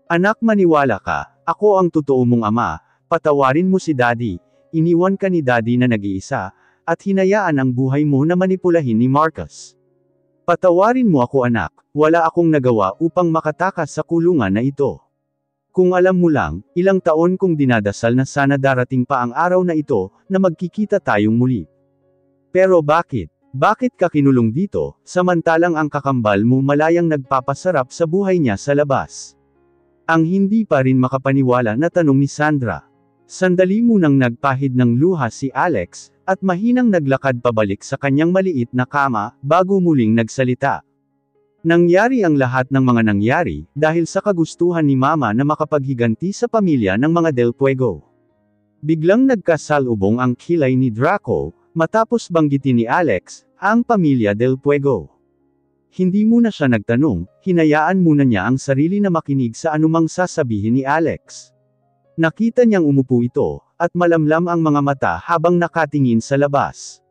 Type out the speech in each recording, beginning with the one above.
Anak, maniwala ka, ako ang totoo mong ama, patawarin mo si Daddy, iniwan ka ni Daddy na nag-iisa, at hinayaan ang buhay mo na manipulahin ni Marcus. Patawarin mo ako anak, wala akong nagawa upang makatakas sa kulungan na ito. Kung alam mo lang, ilang taon kong dinadasal na sana darating pa ang araw na ito, na magkikita tayong muli. Pero bakit? Bakit ka kinulong dito, samantalang ang kakambal mo malayang nagpapasarap sa buhay niya sa labas? Ang hindi pa rin makapaniwala na tanong ni Sandra. Sandali munang nagpahid ng luha si Alex, at mahinang naglakad pabalik sa kanyang maliit na kama, bago muling nagsalita. Nangyari ang lahat ng mga nangyari, dahil sa kagustuhan ni Mama na makapaghiganti sa pamilya ng mga Del Fuego. Biglang nagkasalubong ang kilay ni Draco, matapos banggitin ni Alex, ang pamilya Del Fuego. Hindi muna siya nagtanong, hinayaan muna niya ang sarili na makinig sa anumang sasabihin ni Alex. Nakita niyang umupo ito, at malamlam ang mga mata habang nakatingin sa labas.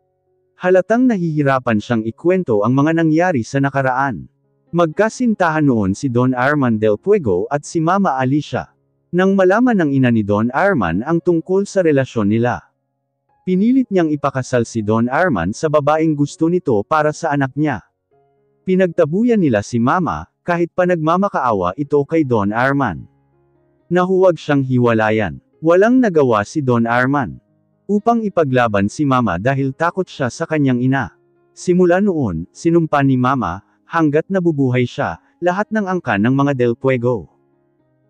Halatang nahihirapan siyang ikwento ang mga nangyari sa nakaraan. Magkasintahan noon si Don Arman Del Fuego at si Mama Alicia. Nang malaman ng ina ni Don Arman ang tungkol sa relasyon nila, pinilit niyang ipakasal si Don Arman sa babaeng gusto nito para sa anak niya. Pinagtabuyan nila si Mama, kahit pa nagmamakaawa ito kay Don Arman. Nahuwag siyang hiwalayan. Walang nagawa si Don Arman upang ipaglaban si Mama dahil takot siya sa kanyang ina. Simula noon, sinumpa ni Mama, hanggat nabubuhay siya, lahat ng angkan ng mga Del Fuego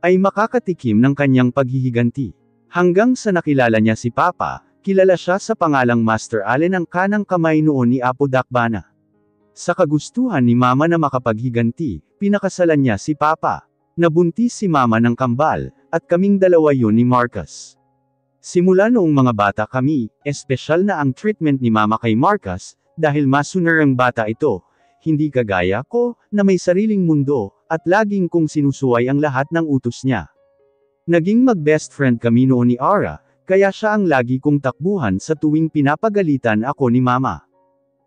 ay makakatikim ng kanyang paghihiganti. Hanggang sa nakilala niya si Papa, kilala siya sa pangalang Master Allen, ang kanang kamay noon ni Apo Dakbana. Sa kagustuhan ni Mama na makapaghiganti, pinakasalan niya si Papa. Nabuntis si Mama ng kambal, at kaming dalawa yun ni Marcus. Simula noong mga bata kami, espesyal na ang treatment ni Mama kay Marcus, dahil masuner ang bata ito. Hindi kagaya ko, na may sariling mundo, at laging kong sinusuway ang lahat ng utos niya. Naging mag-best friend kami noon ni Aura, kaya siya ang lagi kong takbuhan sa tuwing pinapagalitan ako ni Mama.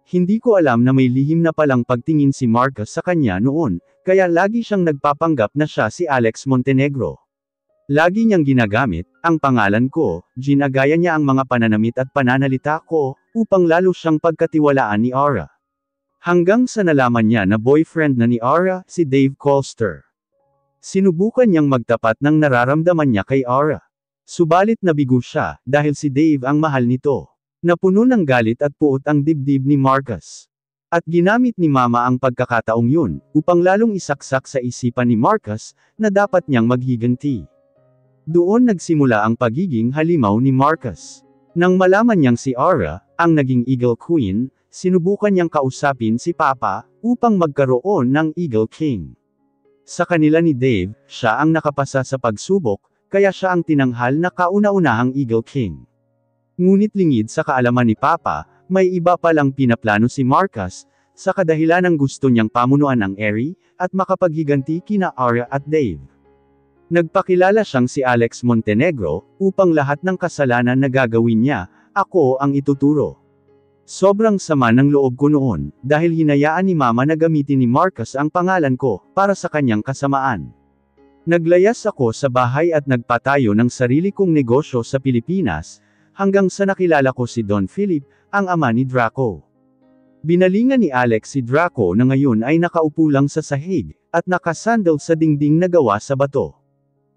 Hindi ko alam na may lihim na palang pagtingin si Marcus sa kanya noon, kaya lagi siyang nagpapanggap na siya si Alex Montenegro. Lagi niyang ginagamit ang pangalan ko, ginagaya niya ang mga pananamit at pananalita ko, upang lalo siyang pagkatiwalaan ni Aura. Hanggang sa nalaman niya na boyfriend na ni Aura, si Dave Colster. Sinubukan niyang magtapat ng nararamdaman niya kay Aura. Subalit nabigo siya, dahil si Dave ang mahal nito. Napuno ng galit at puot ang dibdib ni Marcus. At ginamit ni Mama ang pagkakataong yun, upang lalong isaksak sa isipan ni Marcus, na dapat niyang maghiganti. Doon nagsimula ang pagiging halimaw ni Marcus. Nang malaman niyang si Aura, ang naging Eagle Queen, sinubukan niyang kausapin si Papa, upang magkaroon ng Eagle King. Sa kanila ni Dave, siya ang nakapasa sa pagsubok, kaya siya ang tinanghal na kauna-unahang Eagle King. Ngunit lingid sa kaalaman ni Papa, may iba palang pinaplano si Marcus, sa kadahilan ng gusto niyang pamunuan ang Airy, at makapaghiganti kina Aura at Dave. Nagpakilala siyang si Alex Montenegro, upang lahat ng kasalanan na gagawin niya, ako ang ituturo. Sobrang sama ng loob ko noon, dahil hinayaan ni Mama na gamitin ni Marcus ang pangalan ko, para sa kanyang kasamaan. Naglayas ako sa bahay at nagpatayo ng sarili kong negosyo sa Pilipinas, hanggang sa nakilala ko si Don Philip, ang ama ni Draco. Binalingan ni Alex si Draco na ngayon ay nakaupo lang sa sahig, at nakasandal sa dingding na gawa sa bato.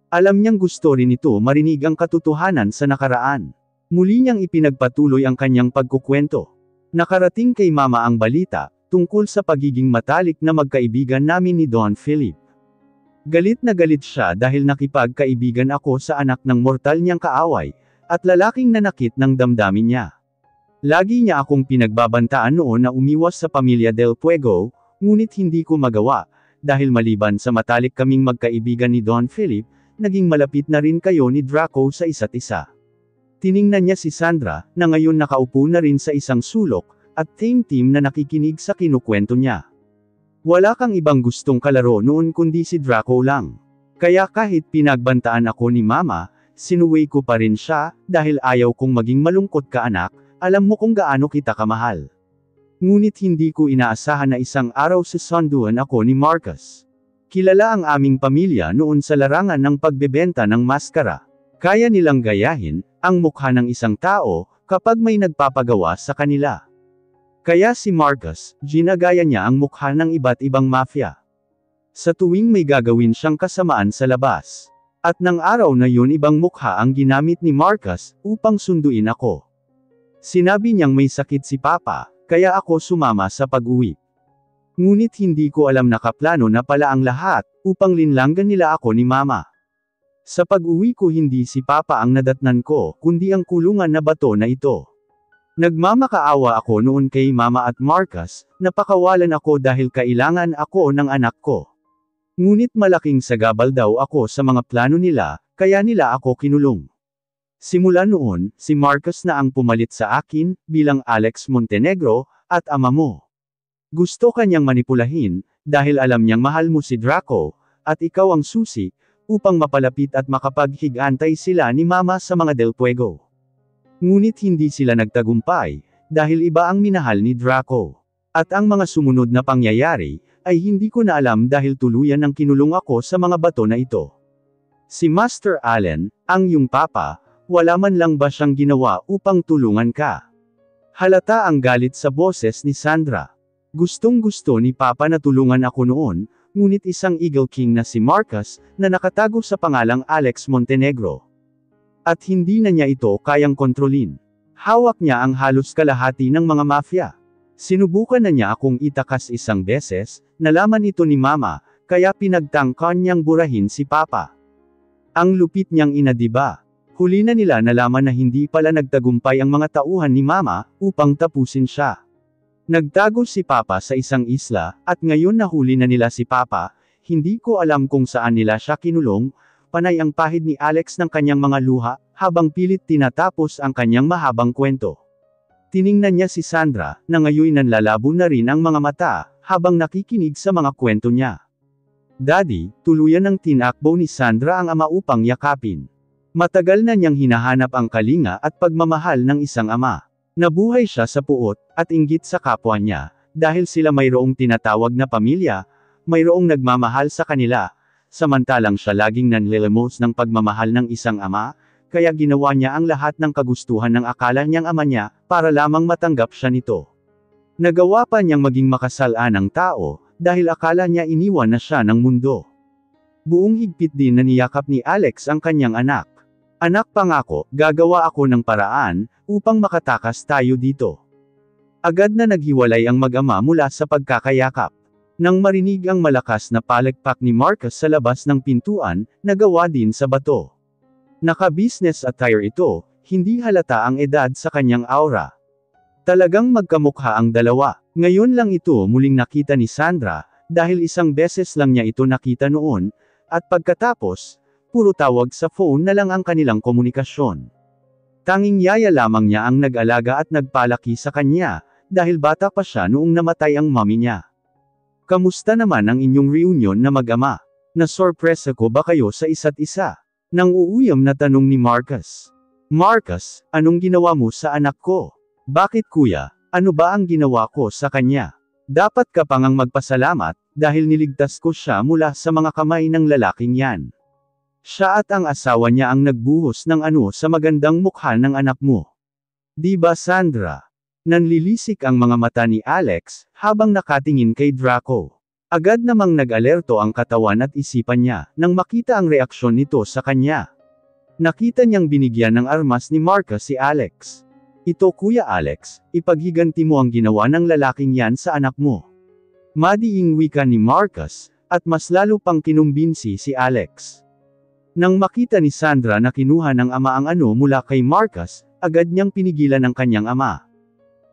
Alam niyang gusto rin ito marinig ang katotohanan sa nakaraan. Muli niyang ipinagpatuloy ang kanyang pagkukwento. Nakarating kay Mama ang balita, tungkol sa pagiging matalik na magkaibigan namin ni Don Philip. Galit na galit siya dahil nakipagkaibigan ako sa anak ng mortal niyang kaaway, at lalaking nanakit ng damdamin niya. Lagi niya akong pinagbabantaan noon na umiwas sa pamilya Del Fuego, ngunit hindi ko magawa, dahil maliban sa matalik kaming magkaibigan ni Don Philip, naging malapit na rin kayo ni Draco sa isa't isa. Tiningnan niya si Sandra, na ngayon nakaupo na rin sa isang sulok, at team na nakikinig sa kinukwento niya. Wala kang ibang gustong kalaro noon kundi si Draco lang. Kaya kahit pinagbantaan ako ni Mama, sinuway ko pa rin siya, dahil ayaw kong maging malungkot ka anak, alam mo kung gaano kita kamahal. Ngunit hindi ko inaasahan na isang araw susunduan ako ni Marcus. Kilala ang aming pamilya noon sa larangan ng pagbebenta ng maskara. Kaya nilang gayahin ang mukha ng isang tao kapag may nagpapagawa sa kanila. Kaya si Marcus, ginagaya niya ang mukha ng iba't ibang mafia. Sa tuwing may gagawin siyang kasamaan sa labas. At ng araw na yun ibang mukha ang ginamit ni Marcus upang sunduin ako. Sinabi niyang may sakit si Papa, kaya ako sumama sa pag-uwi. Ngunit hindi ko alam nakaplano na pala ang lahat, upang linlanggan nila ako ni Mama. Sa pag-uwi ko hindi si Papa ang nadatnan ko, kundi ang kulungan na bato na ito. Nagmamakaawa ako noon kay Mama at Marcus, napakawalan ako dahil kailangan ako ng anak ko. Ngunit malaking sagabal daw ako sa mga plano nila, kaya nila ako kinulong. Simula noon, si Marcus na ang pumalit sa akin, bilang Alex Montenegro, at ama mo. Gusto kanyang manipulahin, dahil alam niyang mahal mo si Draco, at ikaw ang susi, upang mapalapit at makapaghigantay sila ni Mama sa mga Del Fuego. Ngunit hindi sila nagtagumpay, dahil iba ang minahal ni Draco. At ang mga sumunod na pangyayari, ay hindi ko na alam dahil tuluyan ang kinulong ako sa mga bato na ito. Si Master Allen, ang iyong papa, wala man lang ba siyang ginawa upang tulungan ka? Halata ang galit sa boses ni Sandra. Gustong-gusto ni Papa na tulungan ako noon, ngunit isang Eagle King na si Marcus, na nakatago sa pangalang Alex Montenegro. At hindi na niya ito kayang kontrolin. Hawak niya ang halos kalahati ng mga mafia. Sinubukan na niya akong itakas isang beses, nalaman ito ni Mama, kaya pinagtangkan niyang burahin si Papa. Ang lupit niyang ina, diba? Huli na nila nalaman na hindi pala nagtagumpay ang mga tauhan ni Mama, upang tapusin siya. Nagtago si Papa sa isang isla, at ngayon nahuli na nila si Papa, hindi ko alam kung saan nila siya kinulong, panay ang pahid ni Alex ng kanyang mga luha, habang pilit tinatapos ang kanyang mahabang kwento. Tiningnan niya si Sandra, na ngayon nanlalabo na rin ang mga mata, habang nakikinig sa mga kwento niya. Daddy, tuluyan ng tinakbo ni Sandra ang ama upang yakapin. Matagal na niyang hinahanap ang kalinga at pagmamahal ng isang ama. Nabuhay siya sa puot, at inggit sa kapwa niya, dahil sila mayroong tinatawag na pamilya, mayroong nagmamahal sa kanila, samantalang siya laging nanlilimos ng pagmamahal ng isang ama, kaya ginawa niya ang lahat ng kagustuhan ng akala niyang ama niya, para lamang matanggap siya nito. Nagawa pa niyang maging makasalanang tao, dahil akala niya iniwan na siya ng mundo. Buong higpit din na niyakap ni Alex ang kanyang anak. Anak, pangako, gagawa ako ng paraan, upang makatakas tayo dito. Agad na naghiwalay ang mag-ama mula sa pagkakayakap. Nang marinig ang malakas na palakpak ni Marcus sa labas ng pintuan, nagawa din sa bato. Naka-business attire ito, hindi halata ang edad sa kanyang aura. Talagang magkamukha ang dalawa. Ngayon lang ito muling nakita ni Sandra, dahil isang beses lang niya ito nakita noon, at pagkatapos, puro tawag sa phone na lang ang kanilang komunikasyon. Tanging yaya lamang niya ang nag-alaga at nagpalaki sa kanya, dahil bata pa siya noong namatay ang mommy niya. Kamusta naman ang inyong reunion na mag-ama? Nasorpresa ko ba kayo sa isa't isa? Nang uuyam na tanong ni Marcus. Marcus, anong ginawa mo sa anak ko? Bakit kuya, ano ba ang ginawa ko sa kanya? Dapat ka pang magpasalamat, dahil niligtas ko siya mula sa mga kamay ng lalaking yan. Siya at ang asawa niya ang nagbuhos ng ano sa magandang mukha ng anak mo. Di ba Sandra? Nanlilisik ang mga mata ni Alex, habang nakatingin kay Draco. Agad namang nag-alerto ang katawan at isipan niya, nang makita ang reaksyon nito sa kanya. Nakita niyang binigyan ng armas ni Marcus si Alex. Ito Kuya Alex, ipaghiganti mo ang ginawa ng lalaking yan sa anak mo. Madiing wika ni Marcus, at mas lalo pang kinumbinsi si Alex. Nang makita ni Sandra na kinuha ng ama ang ano mula kay Marcus, agad niyang pinigilan ang kanyang ama.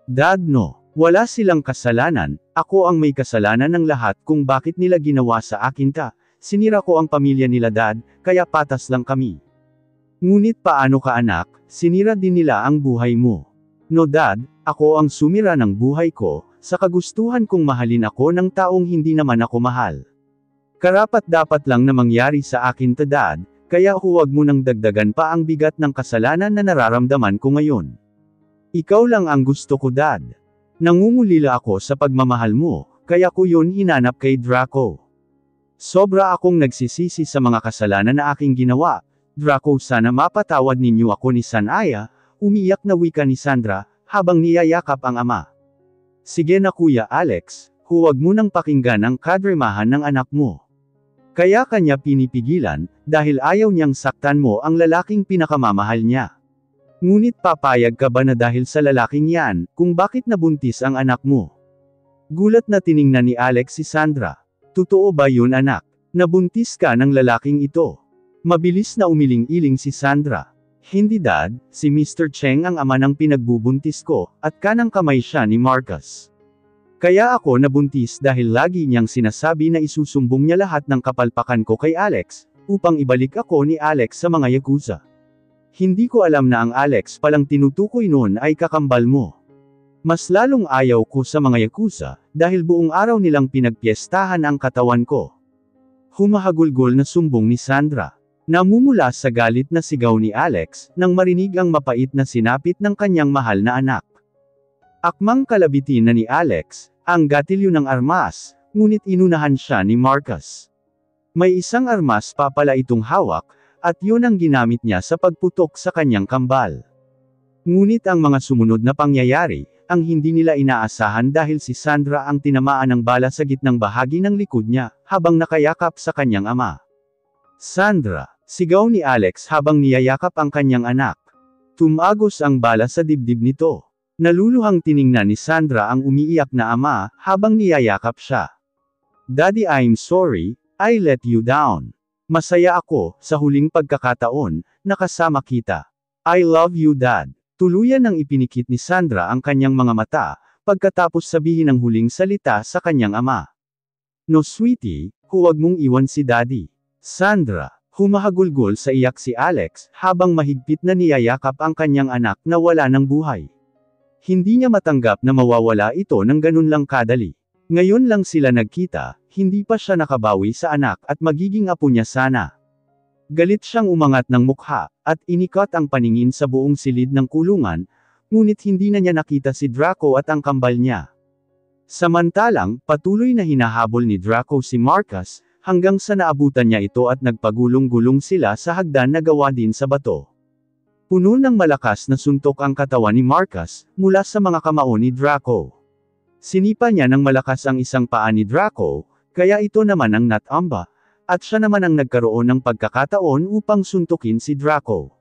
Dad, no. Wala silang kasalanan, ako ang may kasalanan ng lahat kung bakit nila ginawa sa akin ka. Sinira ko ang pamilya nila Dad, kaya patas lang kami. Ngunit paano ka anak, sinira din nila ang buhay mo. No Dad, ako ang sumira ng buhay ko, sa kagustuhan kong mahalin ako ng taong hindi naman ako mahal. Karapat dapat lang na mangyari sa akin to Dad, kaya huwag mo nang dagdagan pa ang bigat ng kasalanan na nararamdaman ko ngayon. Ikaw lang ang gusto ko Dad. Nangungulila ako sa pagmamahal mo, kaya ko yun hinanap kay Draco. Sobra akong nagsisisi sa mga kasalanan na aking ginawa. Draco, sana mapatawad ninyo ako ni Sanaya, umiyak na wika ni Sandra, habang niyayakap ang ama. Sige na Kuya Alex, huwag mo nang pakinggan ang kadremahan ng anak mo. Kaya kanya pinipigilan, dahil ayaw niyang saktan mo ang lalaking pinakamamahal niya. Ngunit papayag ka ba na dahil sa lalaking yan, kung bakit nabuntis ang anak mo? Gulat na tiningnan ni Alex si Sandra. Totoo ba yun anak? Nabuntis ka ng lalaking ito? Mabilis na umiling-iling si Sandra. Hindi dad, si Mr. Cheng ang ama ng pinagbubuntis ko, at kanang kamay siya ni Marcus. Kaya ako nabuntis dahil lagi niyang sinasabi na isusumbong niya lahat ng kapalpakan ko kay Alex, upang ibalik ako ni Alex sa mga yakuza. Hindi ko alam na ang Alex palang tinutukoy noon ay kakambal mo. Mas lalong ayaw ko sa mga yakuza, dahil buong araw nilang pinagpiestahan ang katawan ko. Humahagulgol na sumbong ni Sandra. Namumula sa galit na sigaw ni Alex, nang marinig ang mapait na sinapit ng kanyang mahal na anak. Akmang kalabitin na ni Alex, ang gatilyo ng armas, ngunit inunahan siya ni Marcus. May isang armas pa pala itong hawak, at yun ang ginamit niya sa pagputok sa kanyang kambal. Ngunit ang mga sumunod na pangyayari, ang hindi nila inaasahan dahil si Sandra ang tinamaan ng bala sa gitnang bahagi ng likod niya, habang nakayakap sa kanyang ama. Sandra! Sigaw ni Alex habang niyayakap ang kanyang anak. Tumagos ang bala sa dibdib nito. Naluluhang tiningnan ni Sandra ang umiiyak na ama, habang niyayakap siya. Daddy, I'm sorry, I let you down. Masaya ako, sa huling pagkakataon, nakasama kita. I love you Dad. Tuluyan nang ipinikit ni Sandra ang kanyang mga mata, pagkatapos sabihin ang huling salita sa kanyang ama. No sweetie, huwag mong iwan si Daddy. Sandra. Humahagulgol sa iyak si Alex, habang mahigpit na niyayakap ang kanyang anak na wala ng buhay. Hindi niya matanggap na mawawala ito ng ganun lang kadali. Ngayon lang sila nagkita, hindi pa siya nakabawi sa anak at magiging apo niya sana. Galit siyang umangat ng mukha, at inikot ang paningin sa buong silid ng kulungan, ngunit hindi na niya nakita si Draco at ang kambal niya. Samantalang, patuloy na hinahabol ni Draco si Marcus, hanggang sa naabutan niya ito at nagpagulong-gulong sila sa hagdan na gawa din sa bato. Puno ng malakas na suntok ang katawan ni Marcus, mula sa mga kamao ni Draco. Sinipa niya ng malakas ang isang paa ni Draco, kaya ito naman ang natamba, at siya naman ang nagkaroon ng pagkakataon upang suntukin si Draco.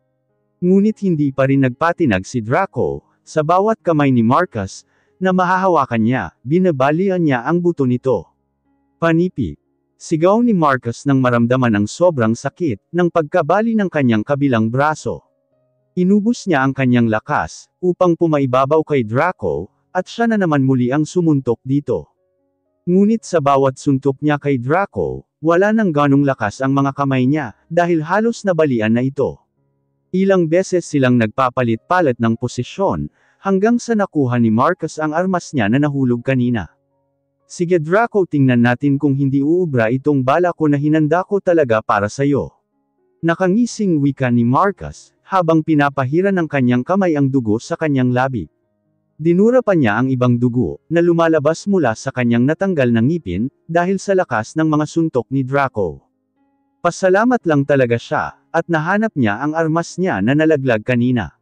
Ngunit hindi pa rin nagpatinag si Draco, sa bawat kamay ni Marcus, na mahahawakan niya, binabalian niya ang buto nito. Panipik. Sigaw ni Marcus nang maramdaman ang sobrang sakit, ng pagkabali ng kanyang kabilang braso. Inubos niya ang kanyang lakas, upang pumaibabaw kay Draco, at siya na naman muli ang sumuntok dito. Ngunit sa bawat suntok niya kay Draco, wala nang ganong lakas ang mga kamay niya, dahil halos nabalian na ito. Ilang beses silang nagpapalit-palit ng posisyon, hanggang sa nakuha ni Marcus ang armas niya na nahulog kanina. Sige Draco, tingnan natin kung hindi uubra itong bala ko na hinanda ko talaga para sayo. Nakangising wika ni Marcus, habang pinapahiran ng kanyang kamay ang dugo sa kanyang labi. Dinura pa niya ang ibang dugo, na lumalabas mula sa kanyang natanggal na ngipin, dahil sa lakas ng mga suntok ni Draco. Pasalamat lang talaga siya, at nahanap niya ang armas niya na nalaglag kanina.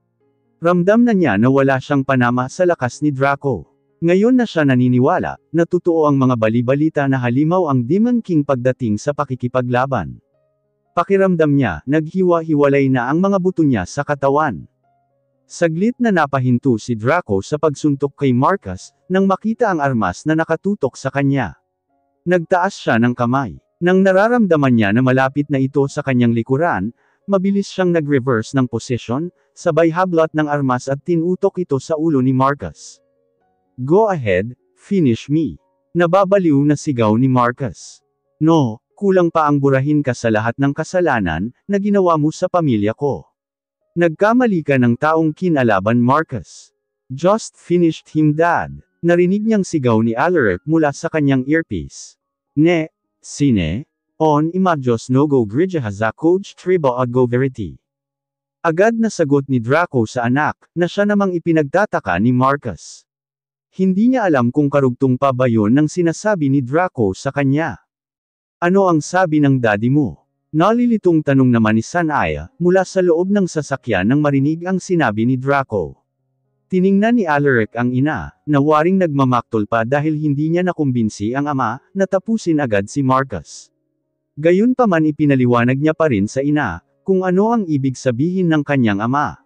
Ramdam na niya na wala siyang panama sa lakas ni Draco. Ngayon na siya naniniwala, na totoo ang mga balibalita na halimaw ang Demon King pagdating sa pakikipaglaban. Pakiramdam niya, naghiwa-hiwalay na ang mga buto niya sa katawan. Saglit na napahinto si Draco sa pagsuntok kay Marcus, nang makita ang armas na nakatutok sa kanya. Nagtaas siya ng kamay. Nang nararamdaman niya na malapit na ito sa kanyang likuran, mabilis siyang nag-reverse ng posisyon, sabay hablot ng armas at tinutok ito sa ulo ni Marcus. Go ahead, finish me. Nababaliw na sigaw ni Marcus. No, kulang pa ang burahin ka sa lahat ng kasalanan na ginawa mo sa pamilya ko. Nagkamali ka ng taong kinalaban Marcus. Just finished him Dad. Narinig niyang sigaw ni Alaric mula sa kanyang earpiece. Ne, sine, on imajos no go gridya za coach tribo at go verity. Agad na sagot ni Draco sa anak, na siya namang ipinagtataka ni Marcus. Hindi niya alam kung karugtong pa ba yun ng sinasabi ni Draco sa kanya. Ano ang sabi ng daddy mo? Nalilitong tanong naman ni Sanaya, mula sa loob ng sasakyan nang marinig ang sinabi ni Draco. Tiningnan ni Alaric ang ina, na waring nagmamaktol pa dahil hindi niya nakumbinsi ang ama, na tapusin agad si Marcus. Gayunpaman ipinaliwanag niya pa rin sa ina, kung ano ang ibig sabihin ng kanyang ama.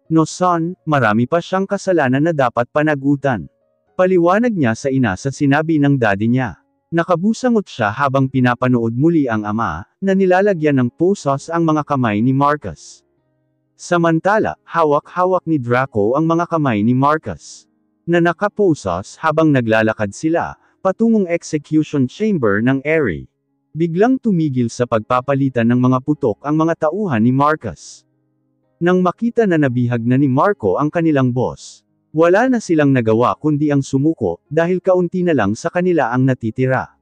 No son, marami pa siyang kasalanan na dapat panagutan. Paliwanag niya sa ina sa sinabi ng daddy niya. Nakabusangot siya habang pinapanood muli ang ama, na nilalagyan ng posos ang mga kamay ni Marcus. Samantala, hawak-hawak ni Draco ang mga kamay ni Marcus, na nakaposos habang naglalakad sila, patungong execution chamber ng Eri. Biglang tumigil sa pagpapalitan ng mga putok ang mga tauhan ni Marcus. Nang makita na nabihag na ni Marco ang kanilang boss, wala na silang nagawa kundi ang sumuko, dahil kaunti na lang sa kanila ang natitira.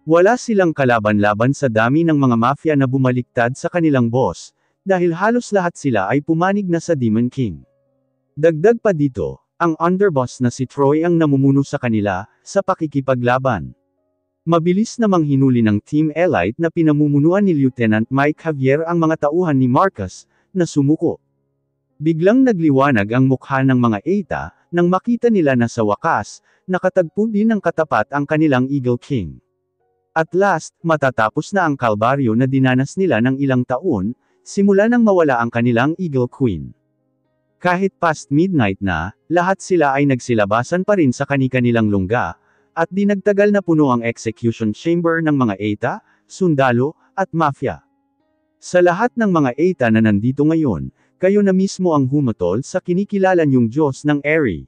Wala silang kalaban-laban sa dami ng mga mafia na bumaliktad sa kanilang boss, dahil halos lahat sila ay pumanig na sa Demon King. Dagdag pa dito, ang underboss na si Troy ang namumuno sa kanila, sa pakikipaglaban. Mabilis namang hinuli ng Team Elite na pinamumunuan ni Lieutenant Mike Javier ang mga tauhan ni Marcus, na sumuko. Biglang nagliwanag ang mukha ng mga Eta, nang makita nila na sa wakas, nakatagpo din ng katapat ang kanilang Eagle King. At last, matatapos na ang kalbaryo na dinanas nila ng ilang taon, simula nang mawala ang kanilang Eagle Queen. Kahit past midnight na, lahat sila ay nagsilabasan pa rin sa kani-kanilang lungga, at di nagtagal na puno ang execution chamber ng mga Eta, sundalo, at mafia. Sa lahat ng mga Eta na nandito ngayon, kayo na mismo ang humatol sa kinikilala niyong Diyos ng Eri.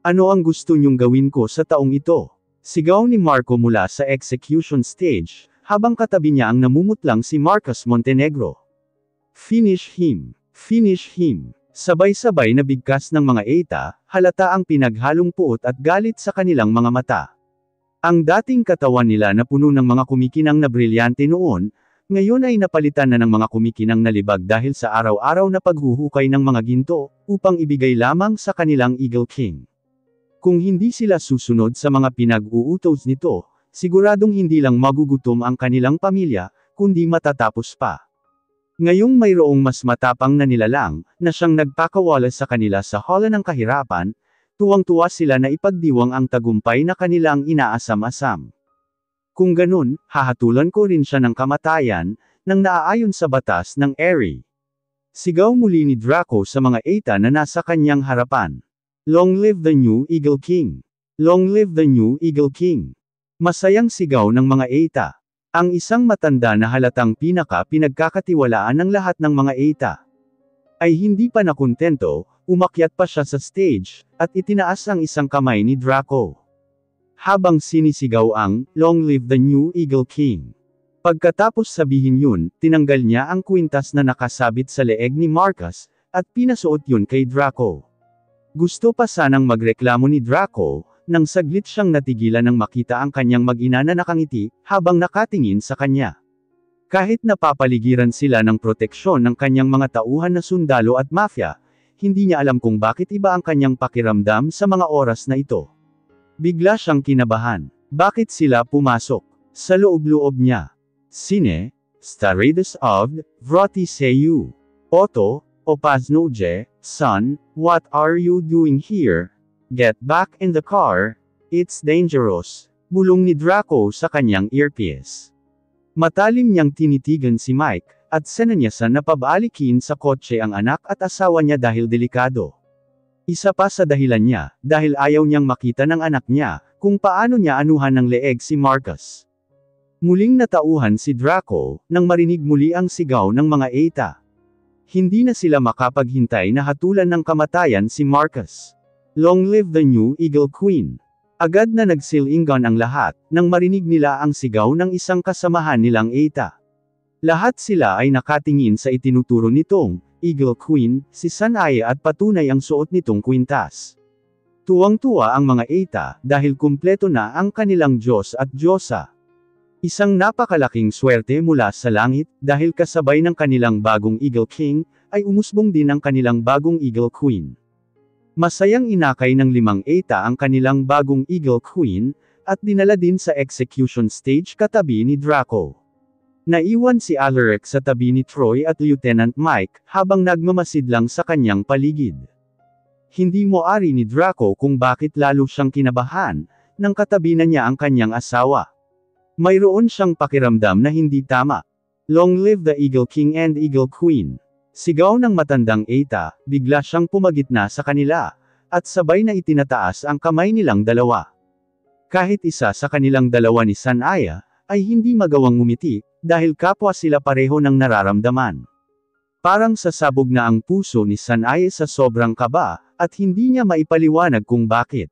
Ano ang gusto niyong gawin ko sa taong ito? Sigaw ni Marco mula sa execution stage, habang katabi niya ang namumutlang si Marcus Montenegro. Finish him! Finish him! Sabay-sabay na bigkas ng mga Eta, halata ang pinaghalong puot at galit sa kanilang mga mata. Ang dating katawan nila na puno ng mga kumikinang na brilyante noon, ngayon ay napalitan na ng mga kumikinang nalibag dahil sa araw-araw na paghuhukay ng mga ginto, upang ibigay lamang sa kanilang Eagle King. Kung hindi sila susunod sa mga pinag-uutos nito, siguradong hindi lang magugutom ang kanilang pamilya, kundi matatapos pa. Ngayong mayroong mas matapang na nilalang, na siyang nagpakawala sa kanila sa hala ng kahirapan, tuwang-tuwa sila na ipagdiwang ang tagumpay na kanilang inaasam-asam. Kung ganun, hahatulan ko rin siya ng kamatayan, nang naaayon sa batas ng Eri. Sigaw muli ni Draco sa mga Eta na nasa kanyang harapan. Long live the new Eagle King! Long live the new Eagle King! Masayang sigaw ng mga Eta. Ang isang matanda na halatang pinagkakatiwalaan ng lahat ng mga Eta ay hindi pa nakontento, umakyat pa siya sa stage, at itinaas ang isang kamay ni Draco. Habang sinisigaw ang, Long live the new Eagle King. Pagkatapos sabihin yun, tinanggal niya ang kwintas na nakasabit sa leeg ni Marcus, at pinasuot yun kay Draco. Gusto pa sanang magreklamo ni Draco, nang saglit siyang natigilan nang makita ang kanyang mag-ina na nakangiti, habang nakatingin sa kanya. Kahit napapaligiran sila ng proteksyon ng kanyang mga tauhan na sundalo at mafia, hindi niya alam kung bakit iba ang kanyang pakiramdam sa mga oras na ito. Bigla siyang kinabahan. Bakit sila pumasok? Sa loob-loob niya. Sine, Starides of, Vratiseyu. Otto, Opaznoje, son, what are you doing here? Get back in the car. It's dangerous. Bulong ni Draco sa kanyang earpiece. Matalim niyang tinitigan si Mike, at senanyasan na pabalikin sa kotse ang anak at asawa niya dahil delikado. Isa pa sa dahilan niya, dahil ayaw niyang makita ng anak niya, kung paano niya anuhan ng leeg si Marcus. Muling natauhan si Draco, nang marinig muli ang sigaw ng mga Eta. Hindi na sila makapaghintay na hatulan ng kamatayan si Marcus. Long live the new Eagle Queen! Agad na nagsilingan ang lahat, nang marinig nila ang sigaw ng isang kasamahan nilang Eta. Lahat sila ay nakatingin sa itinuturo nitong Eagle Queen, si Sanaya at patunay ang suot nitong kwintas. Tuwang-tuwa ang mga Eta, dahil kumpleto na ang kanilang Diyos at Diyosa. Isang napakalaking swerte mula sa langit, dahil kasabay ng kanilang bagong Eagle King, ay umusbong din ang kanilang bagong Eagle Queen. Masayang inakay ng 5 Eta ang kanilang bagong Eagle Queen, at dinala din sa execution stage katabi ni Draco. Naiwan si Alaric sa tabi ni Troy at Lieutenant Mike, habang nagmamasid lang sa kanyang paligid. Hindi moari ni Draco kung bakit lalo siyang kinabahan, nang katabi na niya ang kanyang asawa. Mayroon siyang pakiramdam na hindi tama. Long live the Eagle King and Eagle Queen. Sigaw ng matandang Eita, bigla siyang pumagitna sa kanila, at sabay na itinataas ang kamay nilang dalawa. Kahit isa sa kanilang dalawa ni Sanaya, ay hindi magawang ngumiti, dahil kapwa sila pareho ng nararamdaman. Parang sasabog na ang puso ni Sanaya sa sobrang kaba, at hindi niya maipaliwanag kung bakit.